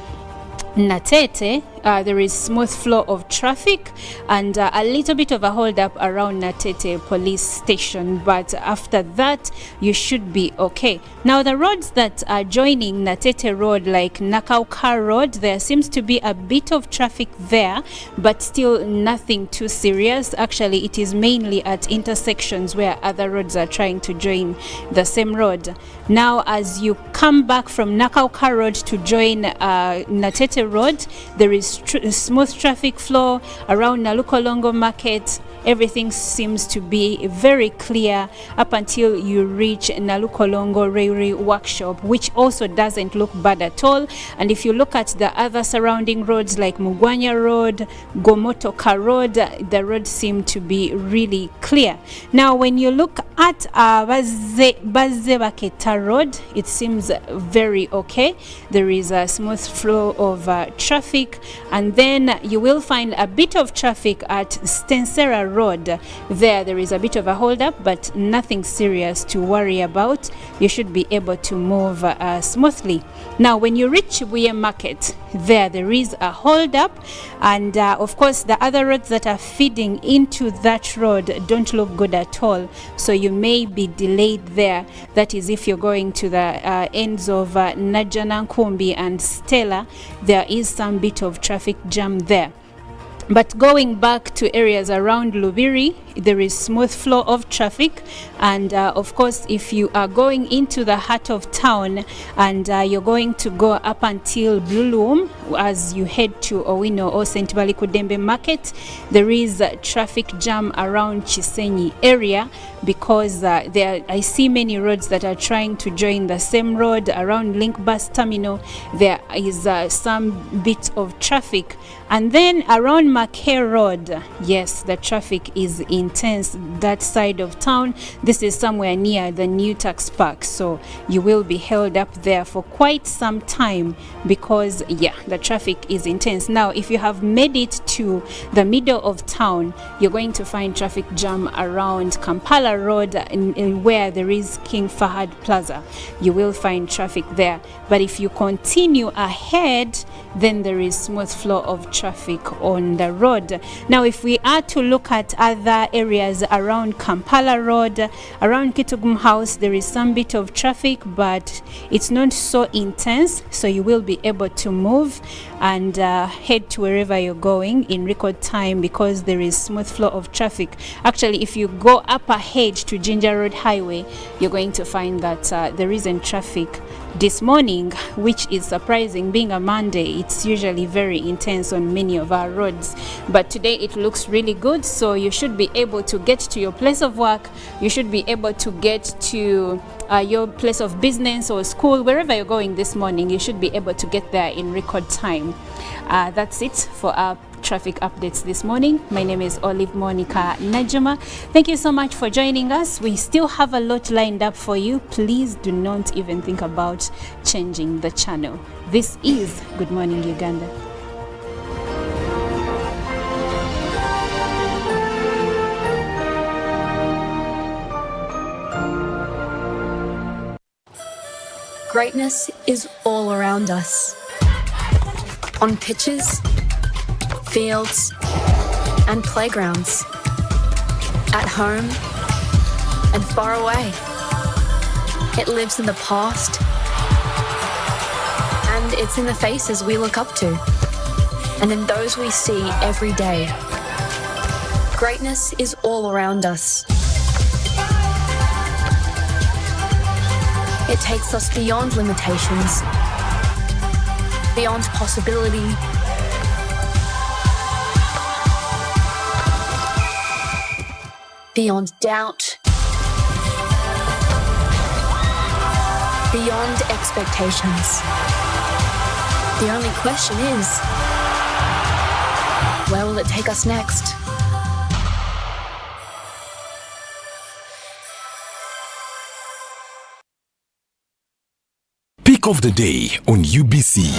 Natete, there is smooth flow of traffic and a little bit of a hold up around Natete police station, but after that you should be okay. Now the roads that are joining Natete Road, like Nakauka Road, there seems to be a bit of traffic there, but still nothing too serious. Actually, it is mainly at intersections where other roads are trying to join the same road. Now as you come back from Nakauka Road to join Natete Road, there is smooth traffic flow around Nalukolongo Market. Everything seems to be very clear up until you reach Nalukolongo Railway Workshop, which also doesn't look bad at all. And if you look at the other surrounding roads like Mugwanya Road, Gomotoka Road, the roads seem to be really clear. Now, when you look at Bazebaketa Road, it seems very okay. There is a smooth flow of traffic, and then you will find a bit of traffic at Stensera Road. There is a bit of a hold up, but nothing serious to worry about. You should be able to move smoothly. Now, when you reach Chibuye Market, there is a hold up, and of course the other roads that are feeding into that road don't look good at all, so you may be delayed there. That is if you're going to the ends of Najanankumbi and Stella, there is some bit of traffic jam there. But going back to areas around Lubiri, there is smooth flow of traffic, and of course if you are going into the heart of town and you're going to go up until Blue Loom as you head to Owino or St. Balikudembe Market, there is traffic jam around Chisenyi area because I see many roads that are trying to join the same road. Around Link Bus Terminal there is some bit of traffic, and then around Mackay Road, yes, the traffic is intense that side of town. This is somewhere near the new tax park, so you will be held up there for quite some time because yeah, the traffic is intense. Now if you have made it to the middle of town, you're going to find traffic jam around Kampala Road in where there is King Fahad Plaza. You will find traffic there, but if you continue ahead, then there is smooth flow of traffic on the road. Now if we are to look at other areas around Kampala Road, around Kitugum House, there is some bit of traffic, but it's not so intense, so you will be able to move and head to wherever you're going in record time because there is smooth flow of traffic. Actually, if you go up ahead to Ginger Road Highway, you're going to find that there isn't traffic this morning, which is surprising. Being a Monday, it's usually very intense on many of our roads, but today it looks really good, so you should be able to get to your place of work, you should be able to get to your place of business or school, wherever you're going this morning, you should be able to get there in record time. That's it for our traffic updates this morning. My name is Olive Monica Najuma. Thank you so much for joining us. We still have a lot lined up for you. Please do not even think about changing the channel. This is Good Morning Uganda. Greatness is all around us. On pitches, fields, and playgrounds. At home and far away. It lives in the past, and it's in the faces we look up to, and in those we see every day. Greatness is all around us. It takes us beyond limitations, beyond possibility, beyond doubt, beyond expectations. The only question is, where will it take us next? Pick of the day on UBC.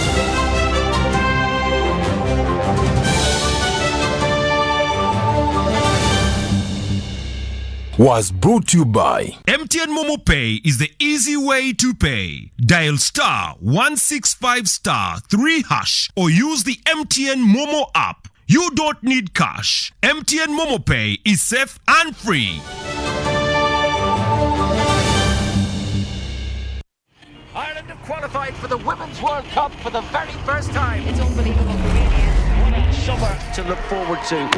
Was brought to you by MTN Momo Pay is the easy way to pay. Dial *165*3# or use the MTN Momo app. You don't need cash. MTN Momo Pay is safe and free. Ireland have qualified for the Women's World Cup for the very first time. It's unbelievable. What a summer to look forward to.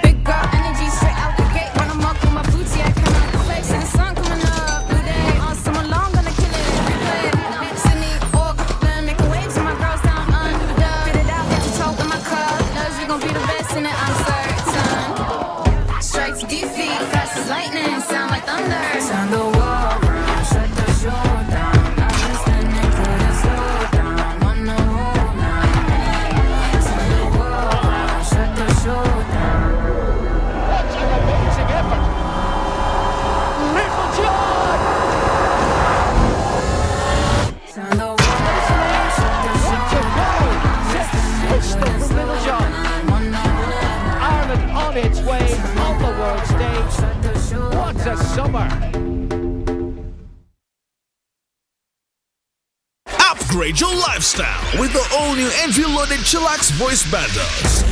Big girl energy straight out the gate. When I'm up with my booty, I come out the place. And the sun coming up today. All summer long, gonna kill it. Replay it. Sydney, Auckland, making waves with my girls down under. Get it out, get to talk with my colors. We gon' be the best in it, I'm certain. Strikes defeat, fast as lightning, sound like thunder. Sound the world round, shut the show down. I was standing, couldn't slow down. Wanna hold on. Sound the world round, shut the show down. Ireland on its way on the world stage. What a summer! Upgrade your lifestyle with the all-new entry-loaded Chillax voice bundles.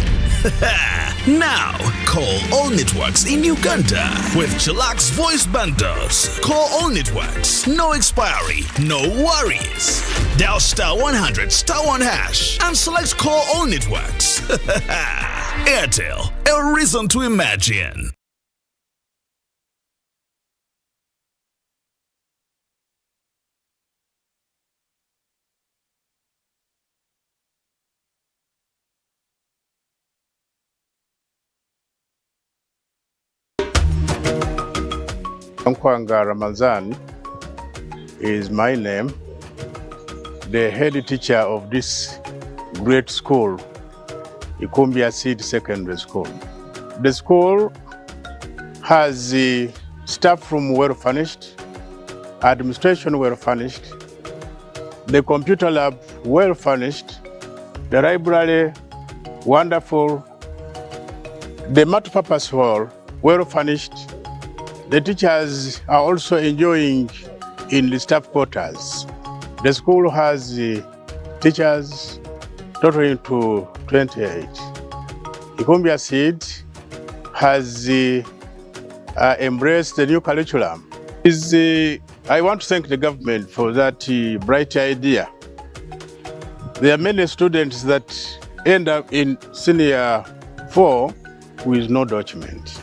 Now, call all networks in Uganda with Chillax voice bundles. Call all networks, no expiry, no worries. Dial *100*1# and select call all networks. Airtel, a reason to imagine. Nkwanga Ramazan is my name, the head teacher of this great school, Ikumbia Seed Secondary School. The school has the staff room well furnished, administration well furnished, the computer lab well furnished, the library wonderful, the multipurpose hall well furnished. The teachers are also enjoying in the staff quarters. The school has teachers totaling to 28. Ikumbia Seed has embraced the new curriculum. I want to thank the government for that bright idea. There are many students that end up in senior 4 with no document.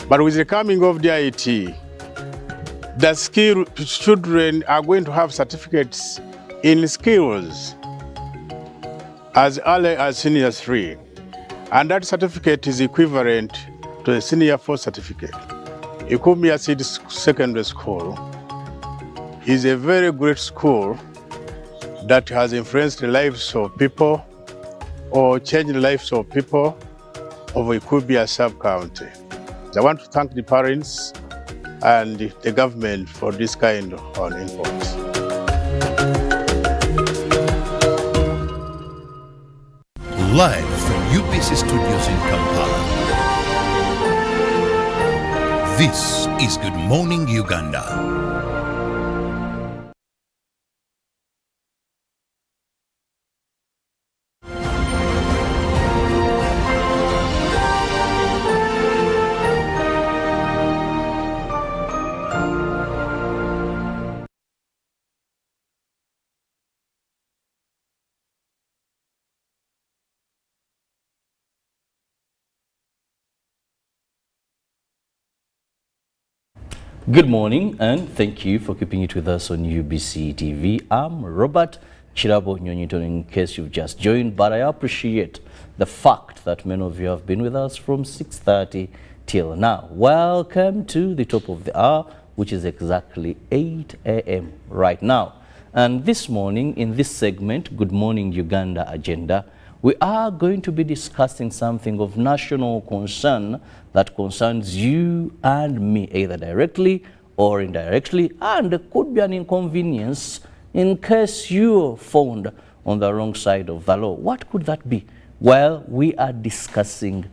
But with the coming of the IT, the skill children are going to have certificates in skills as early as senior 3. And that certificate is equivalent to a senior 4 certificate. Uganda City Secondary School is a very great school that has influenced the lives of people or changed the lives of people of Uganda sub-county. I want to thank the parents and the government for this kind of effort. Live from UBC Studios in Kampala. This is Good Morning Uganda. Good morning and thank you for keeping it with us on UBC TV. I'm Robert Chirabo Nyonyiton in case you've just joined, but I appreciate the fact that many of you have been with us from 6:30 till now. Welcome to the top of the hour, which is exactly 8 a.m. right now. And this morning in this segment, Good Morning Uganda Agenda, we are going to be discussing something of national concern that concerns you and me, either directly or indirectly, and could be an inconvenience in case you're found on the wrong side of the law. What could that be? Well, we are discussing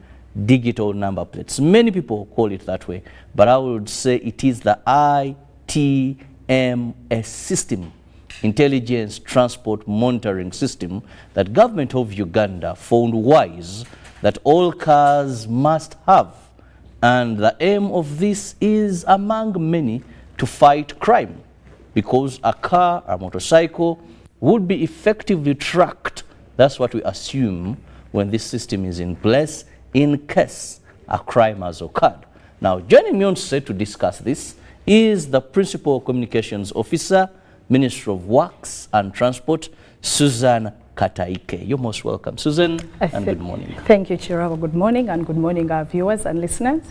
digital number plates. Many people call it that way, but I would say it is the ITMS system, Intelligence Transport Monitoring System, that government of Uganda found wise that all cars must have. And the aim of this is, among many, to fight crime, because a car, a motorcycle, would be effectively tracked. That's what we assume when this system is in place, in case a crime has occurred. Now, joining me on set to discuss this is the Principal Communications Officer, Ministry of Works and Transport, Susan Kataike. You're most welcome, Susan, and good morning. Thank you, Chirabo. Good morning, and good morning, our viewers and listeners.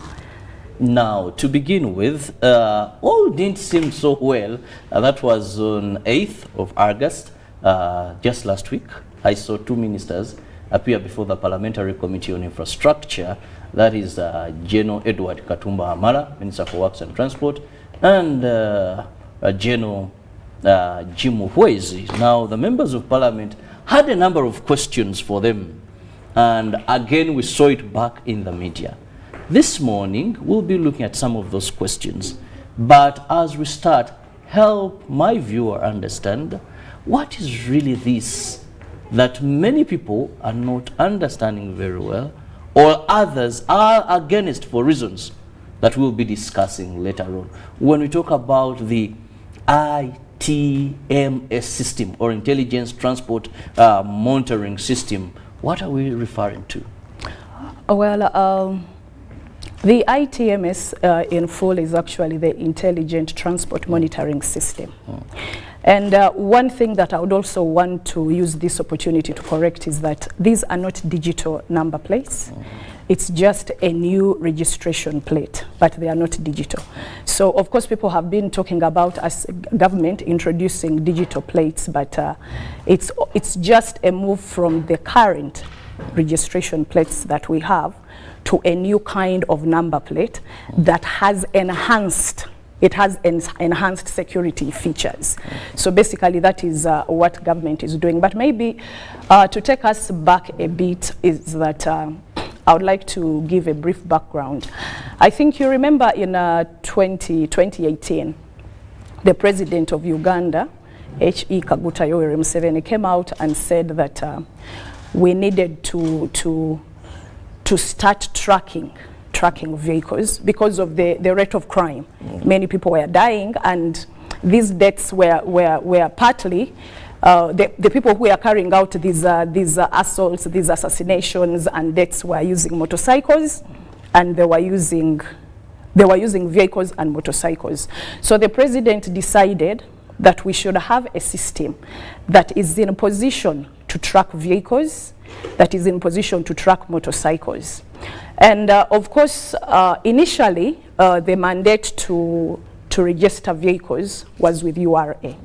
Now, to begin with, all didn't seem so well. That was on 8th of August, just last week. I saw 2 ministers appear before the Parliamentary Committee on Infrastructure. That is General Edward Katumba Amara, Minister for Works and Transport, and General Jim Uhwezi. Now, the members of Parliament had a number of questions for them, and again we saw it back in the media. This morning we'll be looking at some of those questions, but as we start, help my viewer understand what is really this that many people are not understanding very well, or others are against for reasons that we'll be discussing later on when we talk about the ITMS system, or Intelligence Transport Monitoring System. What are we referring to? Well, the ITMS in full is actually the Intelligent Transport Monitoring System. And one thing that I would also want to use this opportunity to correct is that these are not digital number plates. It's just a new registration plate, but they are not digital. So, of course, people have been talking about us, government, introducing digital plates, but it's just a move from the current registration plates that we have to a new kind of number plate that has enhanced security features. So basically that is what government is doing. But maybe to take us back a bit is that I would like to give a brief background. I think you remember in 2018, the president of Uganda, H.E. Kaguta Yoweri Museveni, came out and said to start tracking tracking vehicles because of the rate of crime. Many people were dying, and these deaths were partly the people who were carrying out these assaults, these assassinations and deaths were using motorcycles, and they were using vehicles and motorcycles. So the president decided that we should have a system that is in a position to track vehicles, that is in position to track motorcycles. And of course, initially, the mandate to register vehicles was with URA.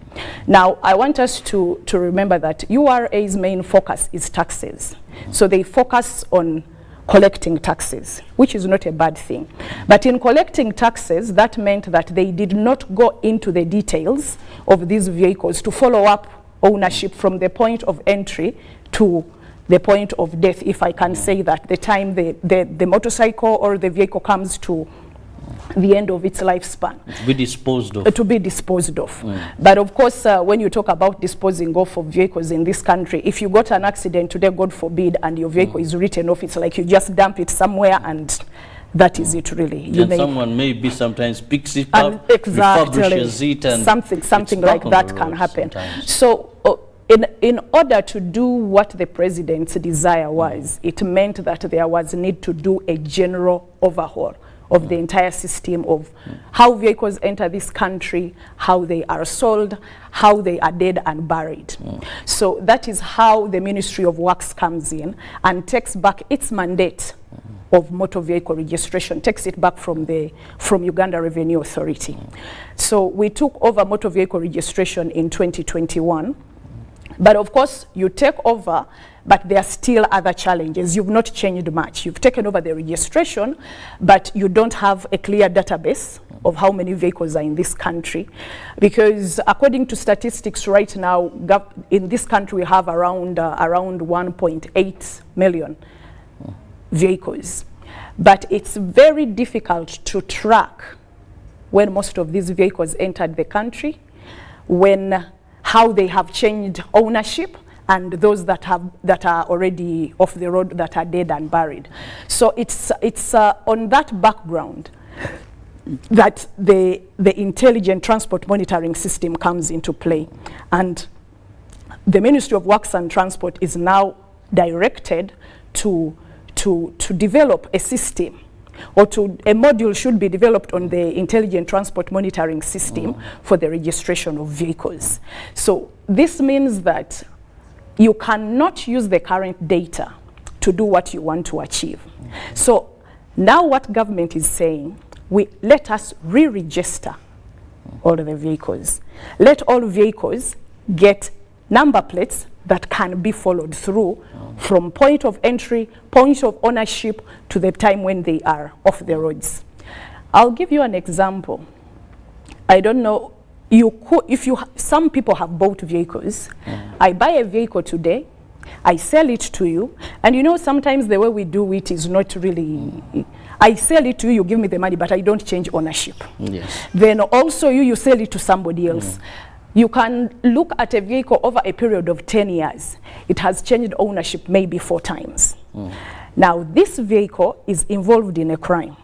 Now, I want us to remember that URA's main focus is taxes. So they focus on collecting taxes, which is not a bad thing. But in collecting taxes, that meant that they did not go into the details of these vehicles to follow up ownership from the point of entry to the point of death, if I can say that, the time the motorcycle or the vehicle comes to the end of its lifespan. To be disposed of. To be disposed of. But of course, when you talk about disposing off of vehicles in this country, if you got an accident today, God forbid, and your vehicle is written off, it's like you just dump it somewhere and that is it really. And someone maybe sometimes picks it up, refurbishes it, and something like that can happen. Sometimes. So in order to do what the president's desire was, it meant that there was need to do a general overhaul of the entire system of how vehicles enter this country, how they are sold, how they are dead and buried. So that is how the Ministry of Works comes in and takes back its mandate of motor vehicle registration, takes it back from Uganda Revenue Authority. So we took over motor vehicle registration in 2021. But of course, you take over, but there are still other challenges. You've not changed much. You've taken over the registration, but you don't have a clear database of how many vehicles are in this country. Because according to statistics right now, in this country we have around 1.8 million vehicles. But it's very difficult to track when most of these vehicles entered the country, how they have changed ownership, and those that are already off the road, that are dead and buried. So it's on that background that the intelligent transport monitoring system comes into play, and the Ministry of Works and Transport is now directed to develop a system, or a module should be developed on the intelligent transport monitoring system for the registration of vehicles. So this means that you cannot use the current data to do what you want to achieve. So now what government is saying, let us re-register all the vehicles. Let all vehicles get number plates that can be followed through from point of entry, point of ownership, to the time when they are off the roads. I'll give you an example. I don't know, some people have bought vehicles. I buy a vehicle today, I sell it to you, and you know sometimes the way we do it is not really, I sell it to you, you give me the money, but I don't change ownership. Yes. Then also you sell it to somebody else. You can look at a vehicle over a period of 10 years. It has changed ownership maybe 4 times. Now, this vehicle is involved in a crime.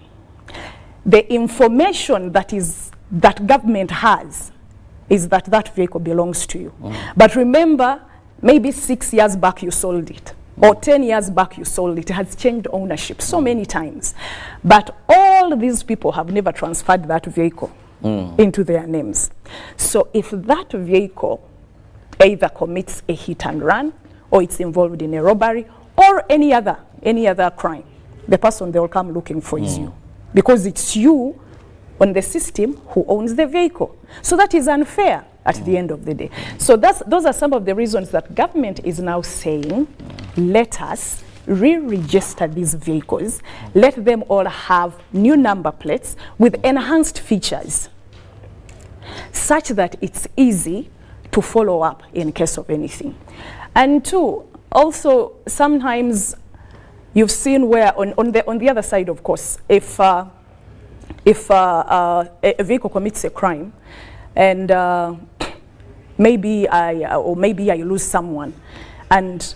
The information that government has is that vehicle belongs to you. But remember, maybe 6 years back you sold it, or 10 years back you sold it. It has changed ownership so many times. But all these people have never transferred that vehicle into their names. So if that vehicle either commits a hit and run, or it's involved in a robbery, or any other crime, the person they will come looking for is you, because it's you on the system who owns the vehicle. So that is unfair at the end of the day. So those are some of the reasons that government is now saying, let us re-register these vehicles, let them all have new number plates with enhanced features, such that it's easy to follow up in case of anything. And 2, also sometimes you've seen where on the other side, of course, if a vehicle commits a crime, and maybe I lose someone, and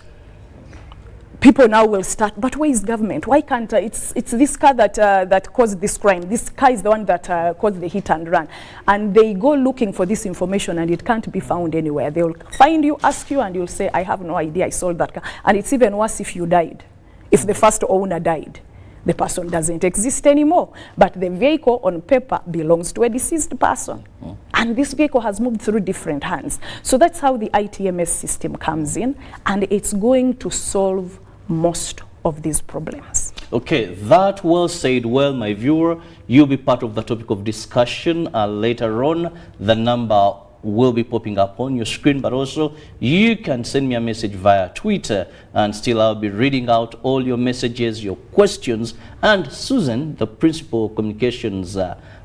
people now will start, but where is government? Why can't, it's this car that caused this crime. This car is the one that caused the hit and run. And they go looking for this information and it can't be found anywhere. They'll find you, ask you, and you'll say, I have no idea, I sold that car. And it's even worse if you died. If the first owner died, the person doesn't exist anymore. But the vehicle on paper belongs to a deceased person. And this vehicle has moved through different hands. So that's how the ITMS system comes in, and it's going to solve most of these problems. Okay, that was said. Well, my viewer, you'll be part of the topic of discussion later on. The number will be popping up on your screen, but also you can send me a message via Twitter, and still I'll be reading out all your messages, your questions, and Susan, the Principal Communications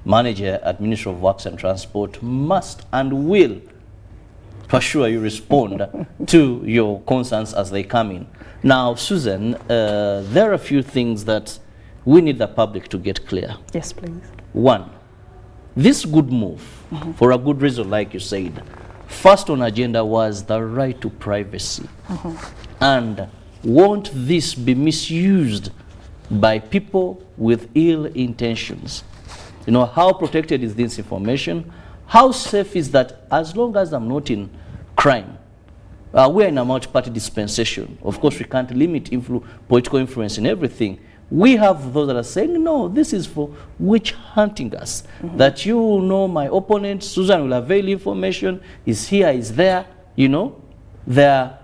Manager at Ministry of Works and Transport, must and will for sure you respond to your concerns as they come in. Now, Susan, there are a few things that we need the public to get clear. Yes, please. One, this good move, for a good reason, like you said, first on agenda was the right to privacy. And won't this be misused by people with ill intentions? You know, how protected is this information? How safe is that as long as I'm not in crime? We're in a multi-party dispensation. Of course, we can't limit political influence in everything. We have those that are saying, no, this is for witch hunting us. That you will know my opponent, Susan will avail information, is here, is there, you know. Their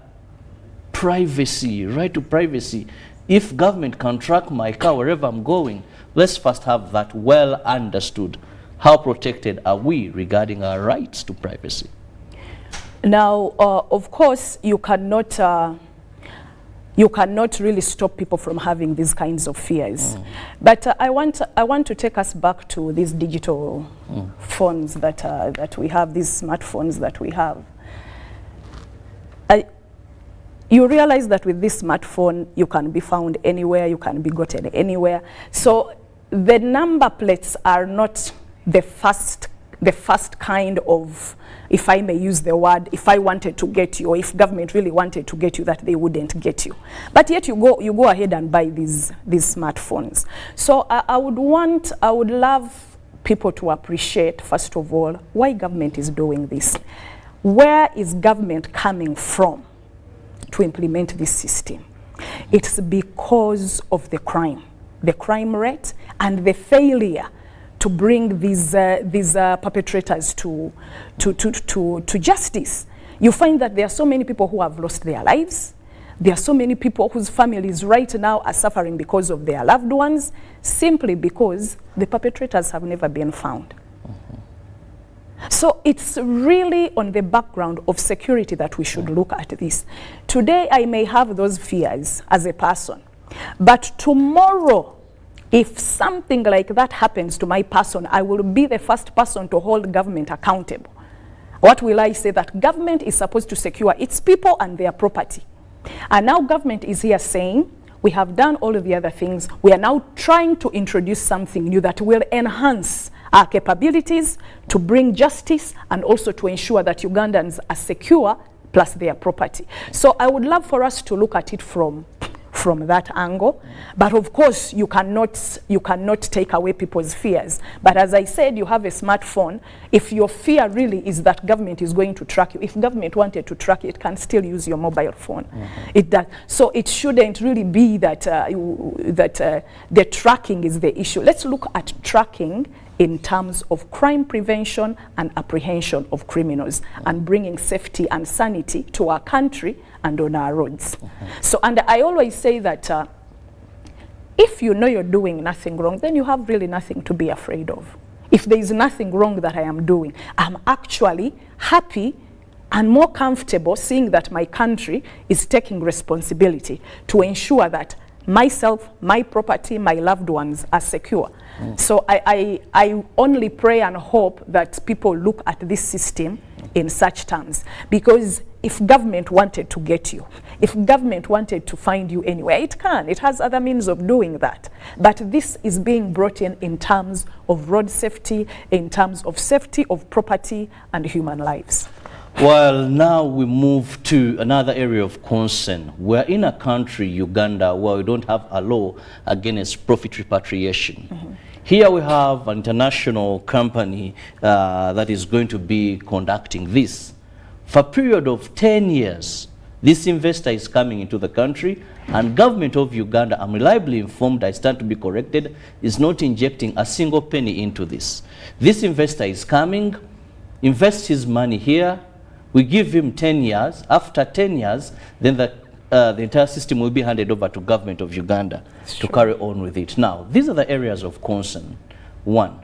privacy, right to privacy. If government can track my car wherever I'm going, let's first have that well understood. How protected are we regarding our rights to privacy? Now, of course, you cannot really stop people from having these kinds of fears. But I want to take us back to these digital phones that we have, these smartphones that we have. You realize that with this smartphone, you can be found anywhere, you can be gotten anywhere. So the number plates are not the first kind of, if I may use the word, if I wanted to get you, or if government really wanted to get you, that they wouldn't get you. But yet you go ahead and buy these smartphones. So I would love people to appreciate, first of all, why government is doing this. Where is government coming from to implement this system? It's because of the crime rate, and the failure to bring these perpetrators to justice. You find that there are so many people who have lost their lives. There are so many people whose families right now are suffering because of their loved ones, simply because the perpetrators have never been found. So it's really on the background of security that we should look at this. Today I may have those fears as a person, but tomorrow, if something like that happens to my person, I will be the first person to hold government accountable. What will I say? That government is supposed to secure its people and their property. And now government is here saying, we have done all of the other things. We are now trying to introduce something new that will enhance our capabilities to bring justice and also to ensure that Ugandans are secure, plus their property. So I would love for us to look at it from that angle. But of course, you cannot take away people's fears. But as I said, you have a smartphone. If your fear really is that government is going to track you, if government wanted to track you, it can still use your mobile phone. It does. So it shouldn't really be that, the tracking is the issue. Let's look at tracking in terms of crime prevention and apprehension of criminals, and bringing safety and sanity to our country and on our roads. So, and I always say that if you know you're doing nothing wrong, then you have really nothing to be afraid of. If there is nothing wrong that I am doing, I'm actually happy and more comfortable seeing that my country is taking responsibility to ensure that myself, my property, my loved ones are secure. So I only pray and hope that people look at this system in such terms, because if government wanted to get you, if government wanted to find you anywhere, it can. It has other means of doing that. But this is being brought in terms of road safety, in terms of safety of property and human lives. Well, now we move to another area of concern. We're in a country, Uganda, where we don't have a law against profit repatriation. Here we have an international company that is going to be conducting this. For a period of 10 years, this investor is coming into the country, and government of Uganda, I'm reliably informed, I stand to be corrected, is not injecting a single penny into this. This investor is coming, invests his money here, we give him 10 years. After 10 years, then the entire system will be handed over to government of Uganda to carry on with it. Now, these are the areas of concern. One,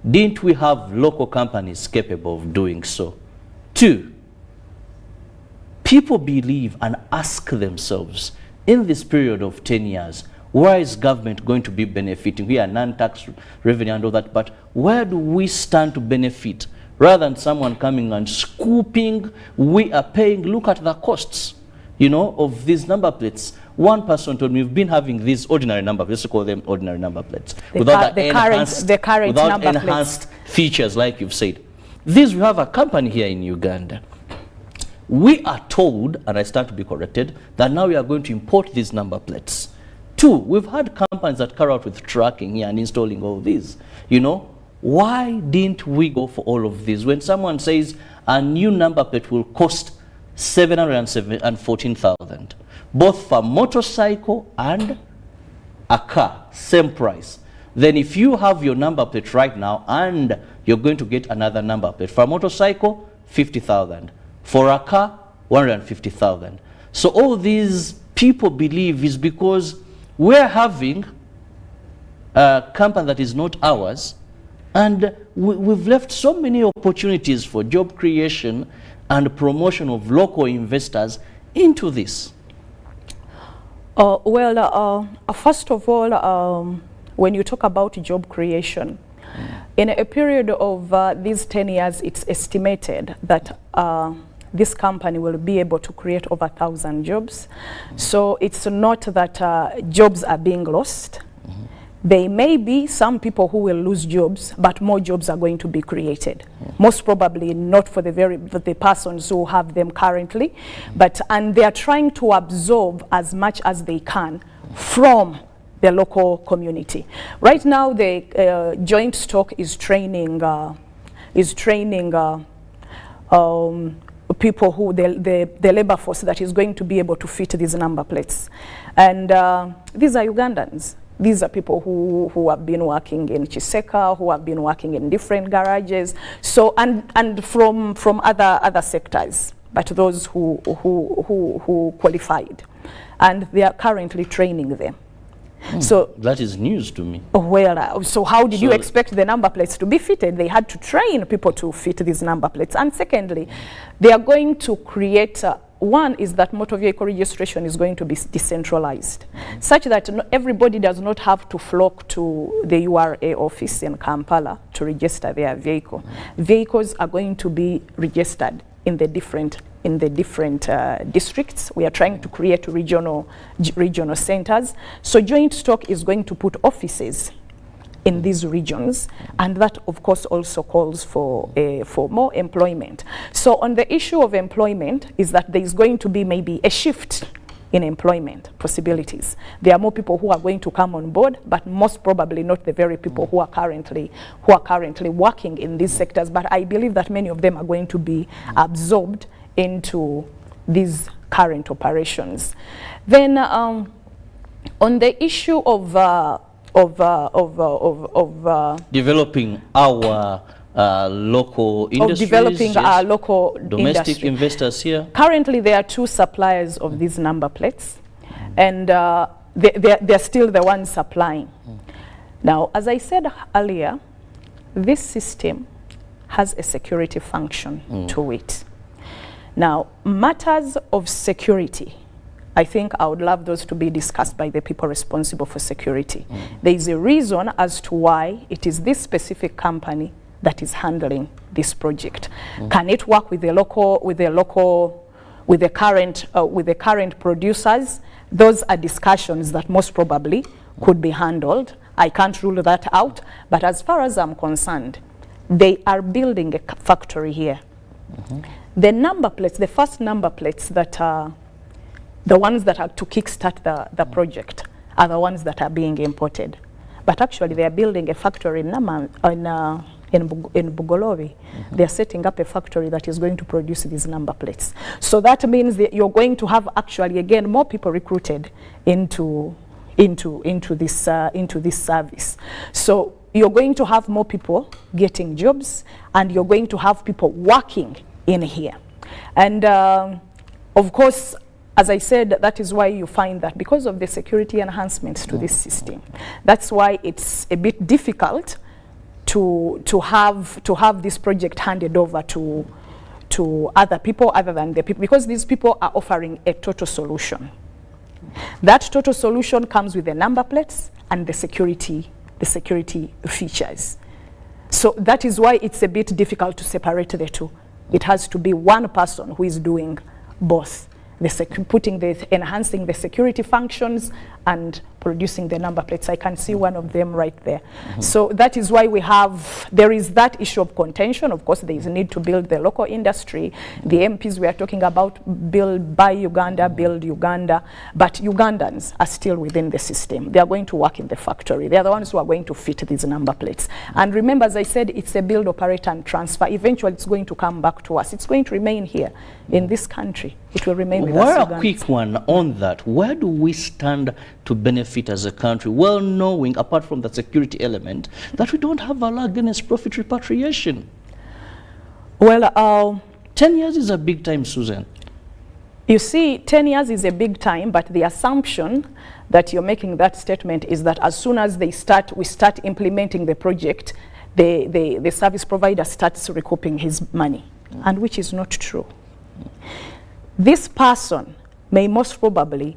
didn't we have local companies capable of doing so? Two, people believe and ask themselves, in this period of 10 years, where is government going to be benefiting? We are non-tax revenue and all that, but where do we stand to benefit? Rather than someone coming and scooping, we are paying. Look at the costs, you know, of these number plates. One person told me we've been having these ordinary number plates, let's call them ordinary number plates, without the current without enhanced features, like you've said. This, we have a company here in Uganda. We are told, and I stand to be corrected, that now we are going to import these number plates. Two, we've had companies that carry out with tracking here and installing all these, you know. Why didn't we go for all of these? When someone says a new number plate will cost 714,000, both for a motorcycle and a car, same price. Then if you have your number plate right now and you're going to get another number plate, for a motorcycle, 50,000. For a car, 150,000. So all these people believe is because we're having a company that is not ours, and we've left so many opportunities for job creation and promotion of local investors into this. First of all, when you talk about job creation, in a period of these 10 years, it's estimated that this company will be able to create over 1,000 jobs. So it's not that jobs are being lost. There may be some people who will lose jobs, but more jobs are going to be created. Most probably not for the persons who have them currently, and they are trying to absorb as much as they can from the local community. Right now, the joint stock is training people who the labor force that is going to be able to fit these number plates, and these are Ugandans. These are people who have been working in Chiseka, who have been working in different garages, so and from other sectors, but those who qualified, and they are currently training them. So that is news to me. Well, so how did you expect the number plates to be fitted? They had to train people to fit these number plates. And secondly, they are going to create, one is that motor vehicle registration is going to be decentralized, such that everybody does not have to flock to the URA office in Kampala to register their vehicle. Vehicles are going to be registered in the different districts. We are trying to create regional centers. So joint stock is going to put offices in these regions, and that of course also calls for more employment. So on the issue of employment is that there is going to be maybe a shift in employment possibilities. There are more people who are going to come on board, but most probably not the very people who are currently working in these sectors. But I believe that many of them are going to be absorbed into these current operations. Then on the issue of developing our local industries, developing our local domestic investors here. Currently, there are 2 suppliers of these number plates, and they're still the ones supplying. Now, as I said earlier, this system has a security function to it. Now, matters of security, I think I would love those to be discussed by the people responsible for security. There is a reason as to why it is this specific company that is handling this project. Can it work with the current producers? Those are discussions that most probably could be handled. I can't rule that out, but as far as I'm concerned, they are building a factory here. The number plates, the first number plates that are the ones that are to kickstart the project are the ones that are being imported. But actually they are building a factory in Bugolobi. They are setting up a factory that is going to produce these number plates. So that means that you're going to have actually again more people recruited into this service. So you're going to have more people getting jobs, and you're going to have people working in here. And of course, as I said, that is why you find that because of the security enhancements to this system, that's why it's a bit difficult to have this project handed over to other people other than the people, because these people are offering a total solution. That total solution comes with the number plates and the security features. So that is why it's a bit difficult to separate the two. It has to be one person who is doing both, enhancing the security functions and producing the number plates. I can see one of them right there. So that is why there is that issue of contention. Of course, there is a need to build the local industry. The MPs we are talking about, buy Uganda, build Uganda, but Ugandans are still within the system. They are going to work in the factory. They are the ones who are going to fit these number plates. And remember, as I said, it's a build, operate, and transfer. Eventually, it's going to come back to us. It's going to remain here in this country. It will remain with us. Well, a quick one on that. Where do we stand to benefit as a country, well knowing, apart from the security element, that we don't have a law against profit repatriation? Well, 10 years is a big time, Susan. You see, 10 years is a big time, but the assumption that you're making that statement is that as soon as we start implementing the project, the service provider starts recouping his money, and which is not true. This person may most probably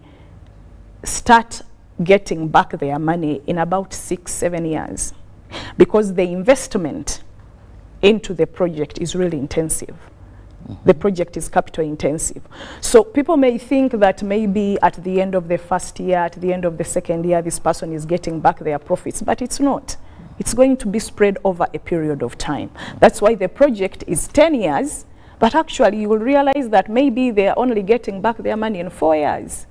start getting back their money in about 6-7 years, because the investment into the project is really intensive. The project is capital intensive. So people may think that maybe at the end of the first year, at the end of the second year, this person is getting back their profits, but it's not. It's going to be spread over a period of time. That's why the project is 10 years, but actually you will realize that maybe they're only getting back their money in 4 years.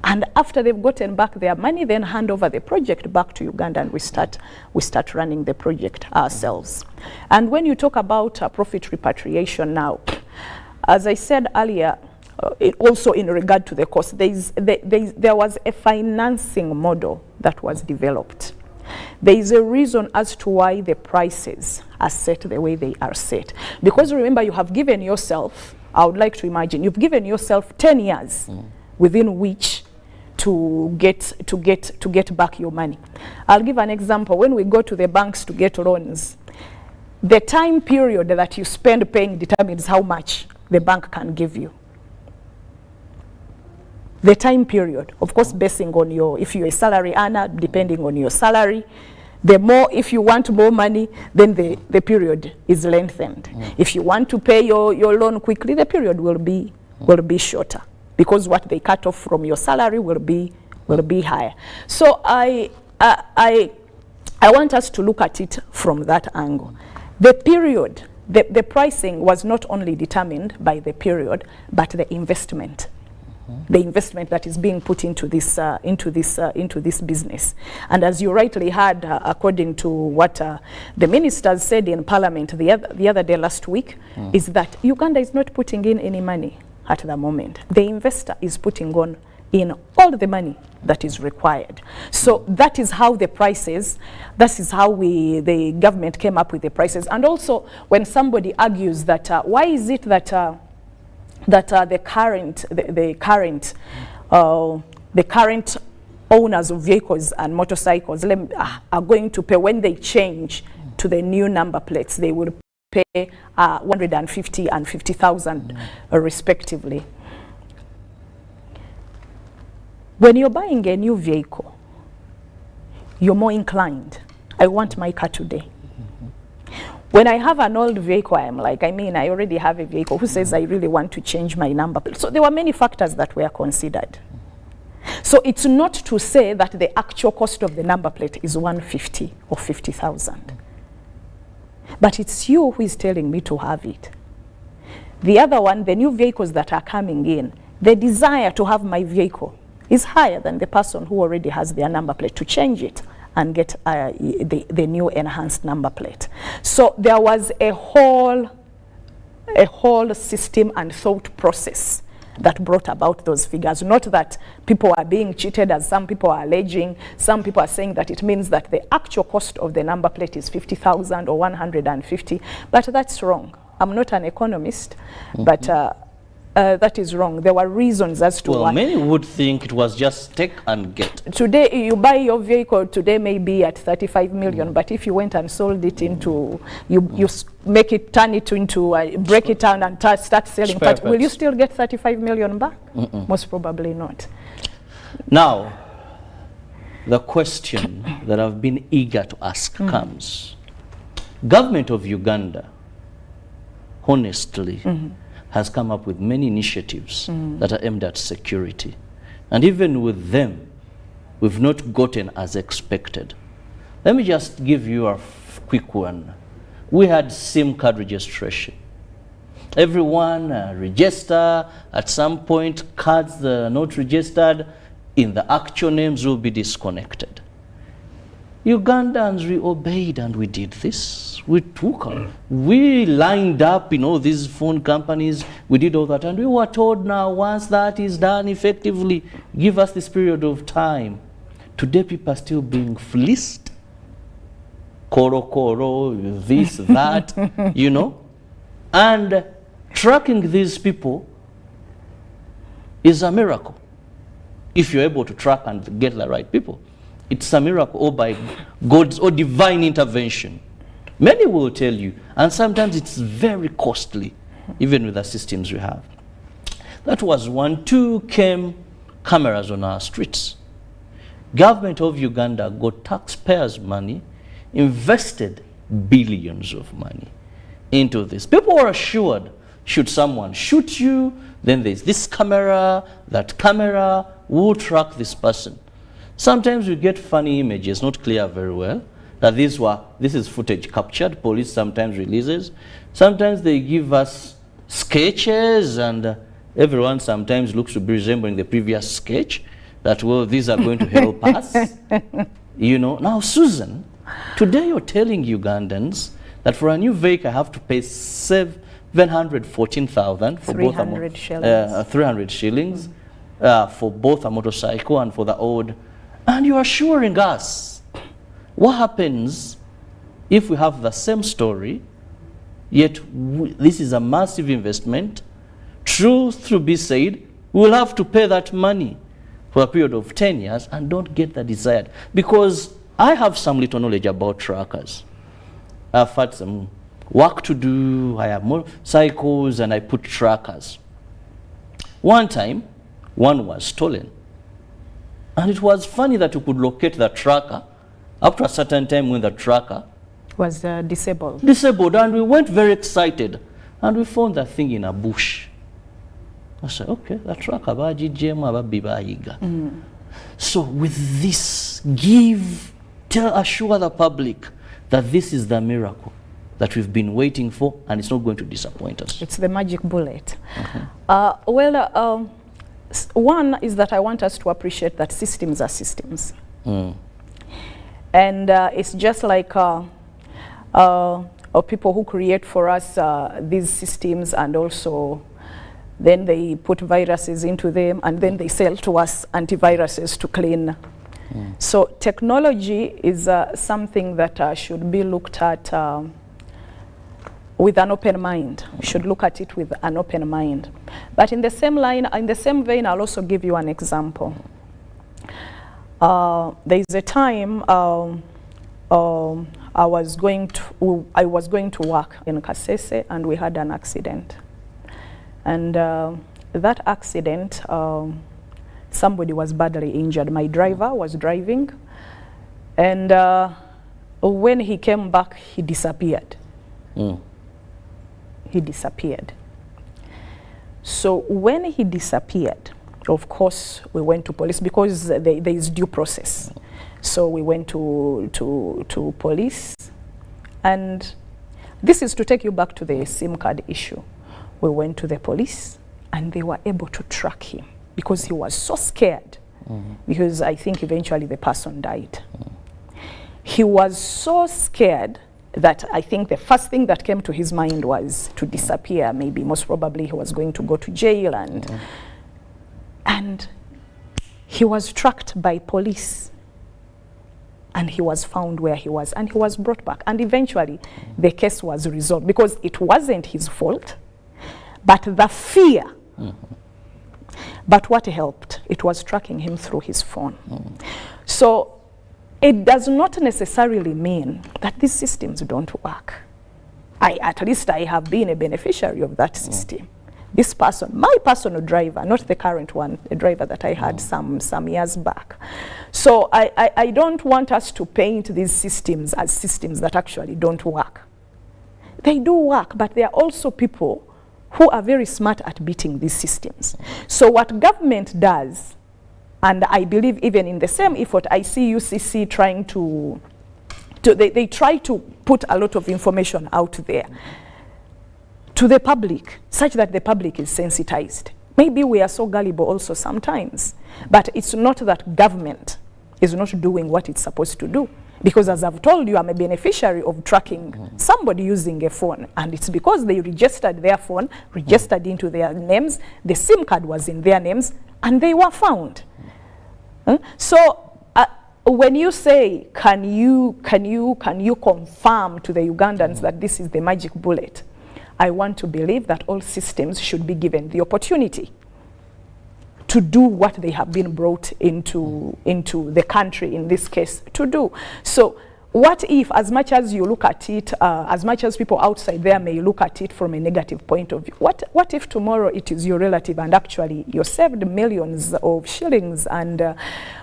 And after they've gotten back their money, then hand over the project back to Uganda, and we start running the project ourselves. And when you talk about profit repatriation now, as I said earlier, also in regard to the cost, there was a financing model that was developed. There is a reason as to why the prices are set the way they are set. Because remember, you have given yourself, I would like to imagine, you've given yourself 10 years within which to get back your money. I'll give an example. When we go to the banks to get loans, the time period that you spend paying determines how much the bank can give you. The time period, of course, basing on if you're a salary earner, depending on your salary, the more, if you want more money, then the period is lengthened. If you want to pay your loan quickly, the period will be shorter, because what they cut off from your salary will be higher. So I want us to look at it from that angle. The period, the pricing was not only determined by the period, but the investment. The investment that is being put into this business. And as you rightly heard, according to what the ministers said in Parliament the other day last week, is that Uganda is not putting in any money at the moment. The investor is putting in all the money that is required. So that is how the prices, that is how the government came up with the prices. And also, when somebody argues that why is it that the current owners of vehicles and motorcycles are going to pay, when they change to the new number plates, they will pay 150 and 50,000 respectively. When you're buying a new vehicle, you're more inclined, I want my car today. When I have an old vehicle, I'm like, I already have a vehicle. Who says I really want to change my number plate? So there were many factors that were considered. So it's not to say that the actual cost of the number plate is 150 or 50,000. But it's you who is telling me to have it. The other one, the new vehicles that are coming in, the desire to have my vehicle is higher than the person who already has their number plate to change it and get the new enhanced number plate. So there was a whole system and thought process that brought about those figures. Not that people are being cheated, as some people are alleging. Some people are saying that it means that the actual cost of the number plate is 50,000 or 150, but that's wrong. I'm not an economist, but that is wrong. There were reasons as to why. Many would think it was just take and get. Today, you buy your vehicle today may be at 35 million, but if you went and sold it into, you make it, turn it into, break it down and start selling, but will you still get 35 million back? Most probably not. Now, the question that I've been eager to ask comes. Government of Uganda, honestly, has come up with many initiatives that are aimed at security. And even with them, we've not gotten as expected. Let me just give you a quick one. We had SIM card registration. Everyone register. At some point, cards not registered in the actual names will be disconnected. Ugandans, we obeyed and we did this. We lined up, these phone companies, we did all that, and we were told now once that is done effectively, give us this period of time. Today people are still being fleeced. Koro, this, that, And tracking these people is a miracle. If you're able to track and get the right people. It's a miracle, or by God's or divine intervention. Many will tell you, and sometimes it's very costly, even with the systems we have. That was one. Two, came cameras on our streets. Government of Uganda got taxpayers' money, invested billions of money into this. People were assured, should someone shoot you, then there's this camera, that camera will track this person. Sometimes we get funny images, not clear very well, that this is footage captured, police sometimes releases. Sometimes they give us sketches, and everyone sometimes looks to be resembling the previous sketch, that, well, these are going to help us. Now, Susan, today you're telling Ugandans that for a new vehicle I have to pay 714,000 for 300 shillings. 300 shillings for both a motorcycle and for the old. And you're assuring us, what happens if we have the same story, yet this is a massive investment, truth to be said, we'll have to pay that money for a period of 10 years and don't get the desired. Because I have some little knowledge about trackers. I've had some work to do, I have motorcycles, and I put trackers. One time, one was stolen. And it was funny that you could locate the tracker up to a certain time when the tracker was disabled. And we went very excited. And we found that thing in a bush. I said, okay, the tracker, So with this, assure the public that this is the miracle that we've been waiting for, and it's not going to disappoint us. It's the magic bullet. One is that I want us to appreciate that systems are systems. And it's just like people who create for us these systems, and also then they put viruses into them, and then they sell to us antiviruses to clean. So technology is something that should be looked at with an open mind. We should look at it with an open mind. But in the same vein, I'll also give you an example. There is a time I was going to work in Kasese, and we had an accident. And that accident, somebody was badly injured. My driver was driving, and when he came back, he disappeared. He disappeared. So when he disappeared, of course, we went to police because there is due process. So we went to police, and this is to take you back to the SIM card issue. We went to the police and they were able to track him because he was so scared. Because I think eventually the person died. He was so scared that I think the first thing that came to his mind was to disappear. Maybe most probably he was going to go to jail, and he was tracked by police and he was found where he was and he was brought back, and eventually the case was resolved because it wasn't his fault, but the fear. But what helped? It was tracking him through his phone. So it does not necessarily mean that these systems don't work. At least I have been a beneficiary of that system. This person, my personal driver, not the current one, a driver that I had some years back. So I don't want us to paint these systems as systems that actually don't work. They do work, but there are also people who are very smart at beating these systems. So what government does, and I believe even in the same effort, I see UCC trying they try to put a lot of information out there to the public, such that the public is sensitized. Maybe we are so gullible also sometimes, but it's not that government is not doing what it's supposed to do. Because as I've told you, I'm a beneficiary of tracking somebody using a phone, and it's because they registered their phone, registered into their names, the SIM card was in their names, and they were found. So when you say, can you confirm to the Ugandans that this is the magic bullet, I want to believe that all systems should be given the opportunity to do what they have been brought into the country, in this case, to do. So what if, as much as you look at it, as much as people outside there may look at it from a negative point of view, what if tomorrow it is your relative and actually you saved millions of shillings, and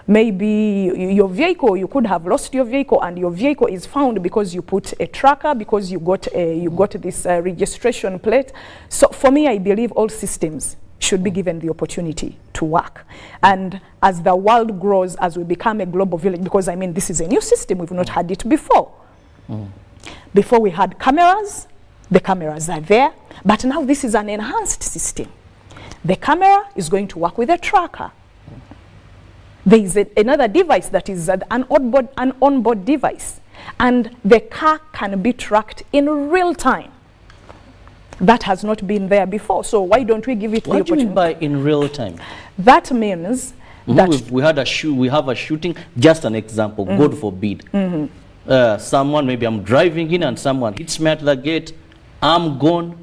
maybe your vehicle, you could have lost your vehicle, and your vehicle is found because you put a tracker, because you got this registration plate. So for me, I believe all systems should be given the opportunity to work. And as the world grows, as we become a global village, because I mean, this is a new system, we've not had it before. Before we had cameras, the cameras are there, but now this is an enhanced system. The camera is going to work with a tracker. There is another device that is an onboard device, and the car can be tracked in real time. That has not been there before, so why don't we give it the opportunity? What do you mean by in real time? That means that we have a shooting, just an example, God forbid. Someone, maybe I'm driving in and someone hits me at the gate, I'm gone,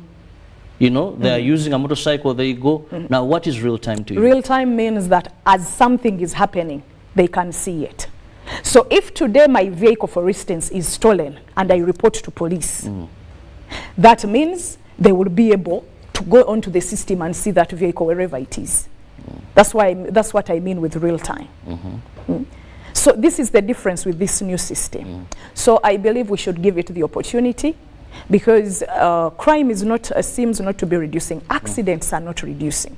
you know, they're using a motorcycle, they go. Now what is real time to you? Real time means that as something is happening, they can see it. So if today my vehicle, for instance, is stolen and I report to police, that means they will be able to go onto the system and see that vehicle wherever it is. That's what I mean with real time. So this is the difference with this new system. So I believe we should give it the opportunity, because crime is not seems not to be reducing. Accidents are not reducing.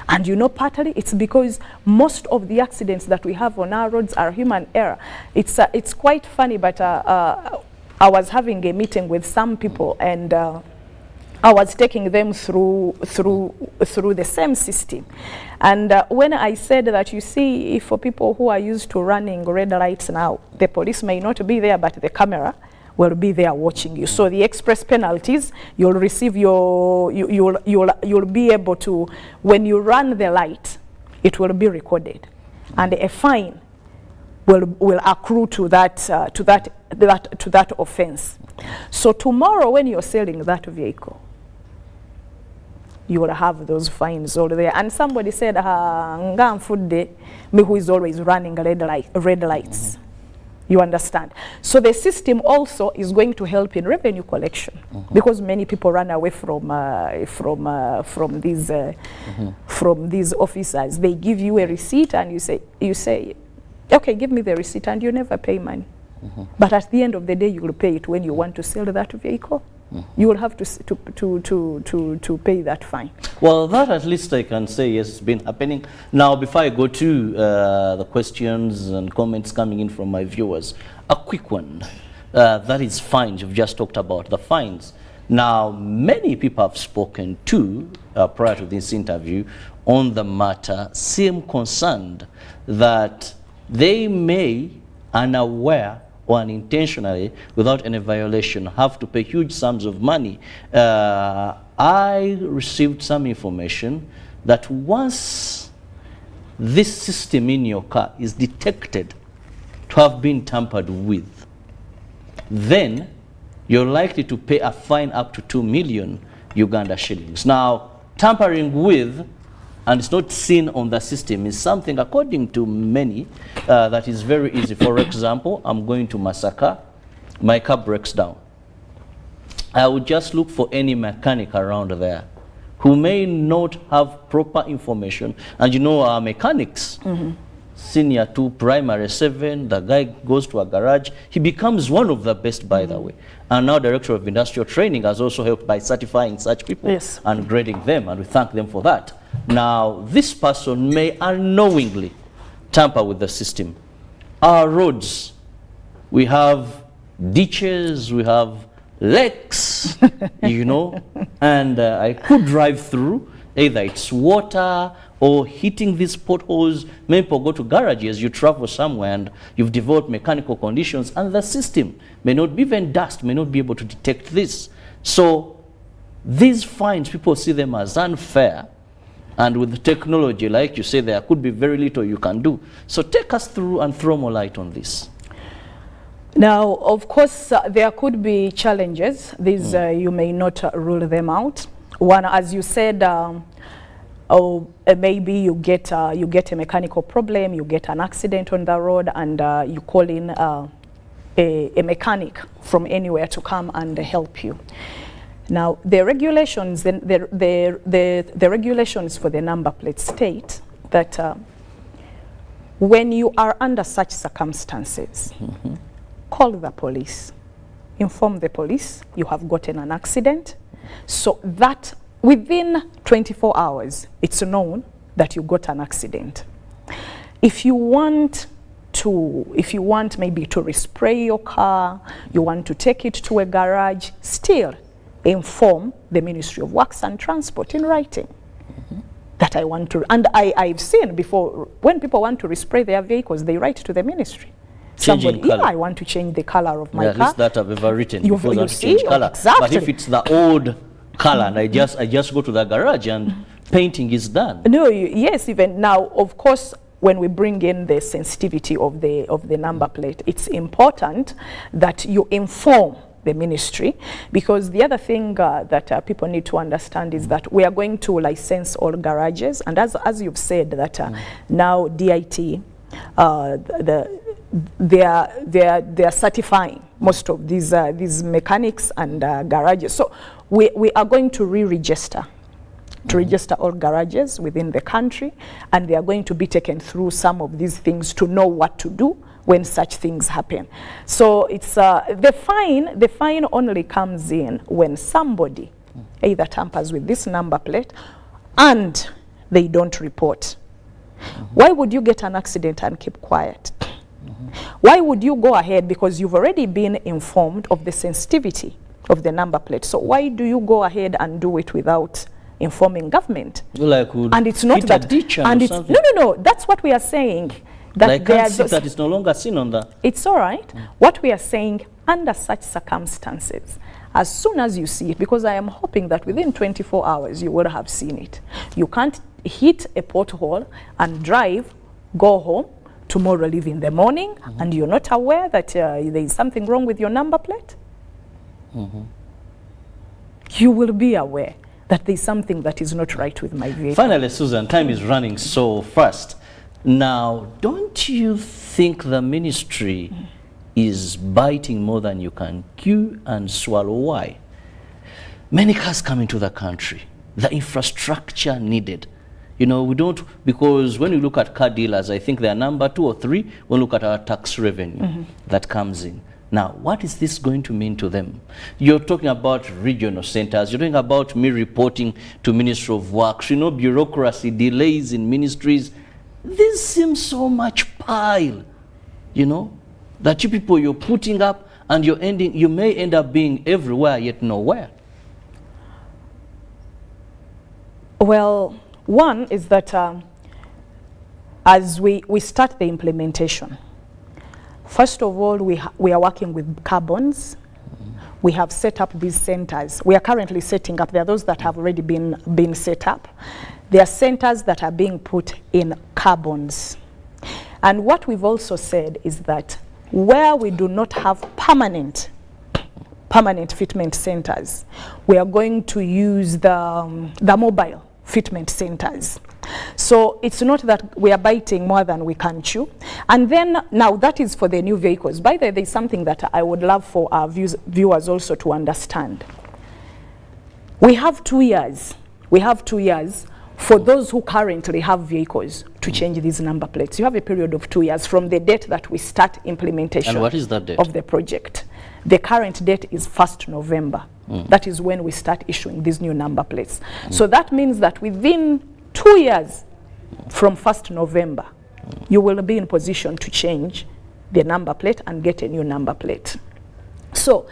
And you know, partly it's because most of the accidents that we have on our roads are human error. It's quite funny, but I was having a meeting with some people, and I was taking them through the same system. And when I said that, you see, if for people who are used to running red lights now, the police may not be there, but the camera will be there watching you. So the express penalties, you'll receive you'll be able to, when you run the light, it will be recorded, and a fine will accrue to that offense. So tomorrow, when you're selling that vehicle, you will have those fines all there. And somebody said, me who is always running red lights. You understand? So the system also is going to help in revenue collection, because many people run away from these officers. They give you a receipt and you say, okay, give me the receipt, and you never pay money. But at the end of the day, you will pay it when you want to sell that vehicle. You will have to pay that fine. Well, that at least I can say yes, it's been happening. Now, before I go to the questions and comments coming in from my viewers, a quick one. That is fines. You've just talked about the fines. Now, many people I've spoken to prior to this interview on the matter seem concerned that they may, unaware or unintentionally, without any violation, have to pay huge sums of money. I received some information that once this system in your car is detected to have been tampered with, then you're likely to pay a fine up to 2 million Uganda shillings. Now, tampering with, and it's not seen on the system, is something, according to many, that is very easy. For example, I'm going to Masaka, my car breaks down. I would just look for any mechanic around there who may not have proper information. And you know, our mechanics, senior 2, primary 7, the guy goes to a garage, he becomes one of the best, by the way. And now Director of Industrial Training has also helped by certifying such people and grading them, and we thank them for that. Now, this person may unknowingly tamper with the system. Our roads, we have ditches, we have lakes, you know, and I could drive through, either it's water or hitting these potholes. Many people go to garages, you travel somewhere and you've developed mechanical conditions, and the system may not be, even dust may not be able to detect this. So these fines, people see them as unfair, and with the technology, like you say, there could be very little you can do. So take us through and throw more light on this. Now, of course, there could be challenges. These you may not rule them out. One, as you said, maybe you get a mechanical problem, you get an accident on the road, and you call in a mechanic from anywhere to come and help you. Now, the regulations, the regulations for the number plate state that when you are under such circumstances, call the police, inform the police you have gotten an accident, so that within 24 hours, it's known that you got an accident. If you want maybe to respray your car, you want to take it to a garage, still inform the Ministry of Works and Transport in writing that I want to, and I've seen before, when people want to respray their vehicles, they write to the ministry. Somebody, yeah, I want to change the color of my car. At least that I've ever written. You see, color. Exactly. But if it's the old color, and I just go to the garage and painting is done. No, yes, even now, of course, when we bring in the sensitivity of the number plate, it's important that you inform the ministry, because the other thing that people need to understand is that we are going to license all garages, and as you've said that now DIT, they are certifying most of these mechanics and garages. So we are going to re-register, to register all garages within the country, and they are going to be taken through some of these things to know what to do when such things happen. So it's the fine only comes in when somebody either tampers with this number plate and they don't report. Why would you get an accident and keep quiet? Why would you go ahead, because you've already been informed of the sensitivity of the number plate? So why do you go ahead and do it without informing government? Like, and it's not that, and it's no, that's what we are saying. That I can't see that it's no longer seen on the... It's all right. What we are saying, under such circumstances, as soon as you see it, because I am hoping that within 24 hours you would have seen it. You can't hit a pothole and drive, go home, tomorrow leave in the morning, and you're not aware that there is something wrong with your number plate. You will be aware that there's something that is not right with my vehicle. Finally, Susan, time is running so fast. Now, don't you think the ministry is biting more than you can chew and swallow? Why? Many cars come into the country, the infrastructure needed. You know, we don't, because when you look at car dealers, I think they are number 2 or 3 when you look at our tax revenue that comes in. Now, what is this going to mean to them? You're talking about regional centers. You're talking about me reporting to Ministry of Works. You know, bureaucracy, delays in ministries. This seems so much pile, you know, that you people you're putting up, and you may end up being everywhere yet nowhere. Well, one is that as we start the implementation, first of all, we are working with carbons. We have set up these centers. We are currently setting up. There are those that have already been set up. There are centers that are being put in carbons. And what we've also said is that where we do not have permanent fitment centers, we are going to use the mobile fitment centers. So it's not that we are biting more than we can chew. And then now that is for the new vehicles. By the way, there's something that I would love for our viewers also to understand. We have 2 years. We have 2 years for those who currently have vehicles to change these number plates. You have a period of 2 years from the date that we start implementation. And what is that date? Of the project. The current date is 1st November. That is when we start issuing these new number plates. So that means that within 2 years from 1st November, you will be in position to change the number plate and get a new number plate. So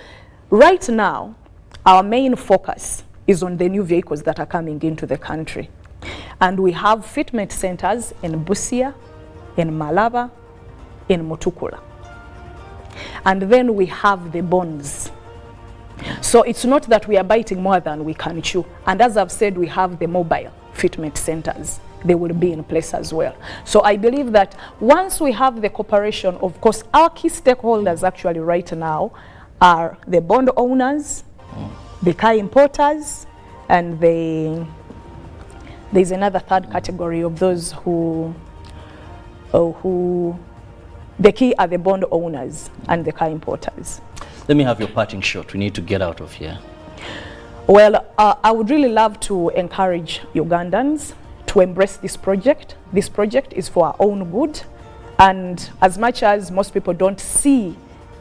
right now, our main focus is on the new vehicles that are coming into the country. And we have fitment centers in Busia, in Malaba, in Mutukula. And then we have the bonds. So it's not that we are biting more than we can chew. And as I've said, we have the mobile fitment centers. They will be in place as well. So I believe that once we have the cooperation, of course, our key stakeholders actually right now are the bond owners, the car importers, and there's another third category of those who the key are the bond owners and the car importers. Let me have your parting shot. We need to get out of here. Well, I would really love to encourage Ugandans to embrace this project. This project is for our own good. And as much as most people don't see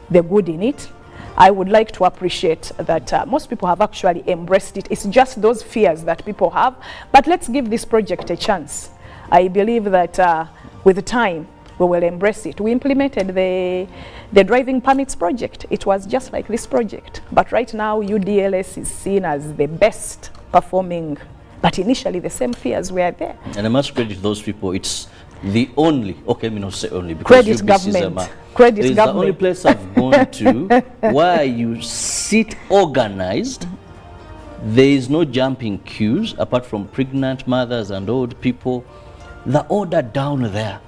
the good in it, I would like to appreciate that most people have actually embraced it. It's just those fears that people have. But let's give this project a chance. I believe that with time, we will embrace it. We implemented the driving permits project. It was just like this project. But right now, UDLS is seen as the best performing. But initially, the same fears were there. And I must credit those people. It's the only, okay, let me not say only, because credit government. Credit it's government. The only place I've gone to where you sit organized. There is no jumping queues, apart from pregnant mothers and old people. The order down there,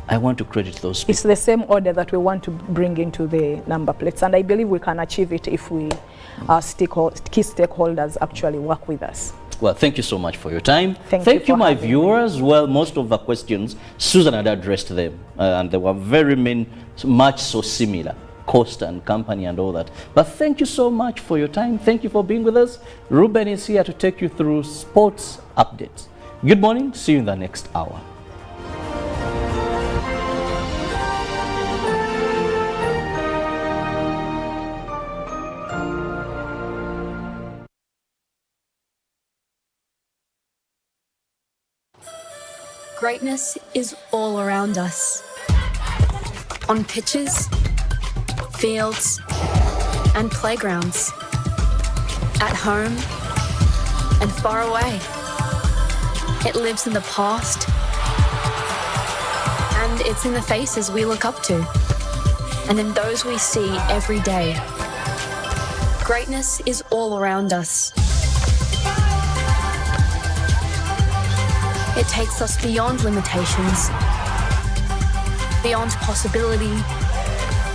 I want to credit those people. It's the same order that we want to bring into the number plates, and I believe we can achieve it if we, our key stakeholders actually work with us. Well, thank you so much for your time. Thank you, my viewers. Well, most of the questions, Susan had addressed them, and they were very much so similar, cost and company and all that. But thank you so much for your time. Thank you for being with us. Ruben is here to take you through sports updates. Good morning. See you in the next hour. Greatness is all around us. On pitches, fields, and playgrounds. At home and far away. It lives in the past, and it's in the faces we look up to, and in those we see every day. Greatness is all around us. It takes us beyond limitations, beyond possibility,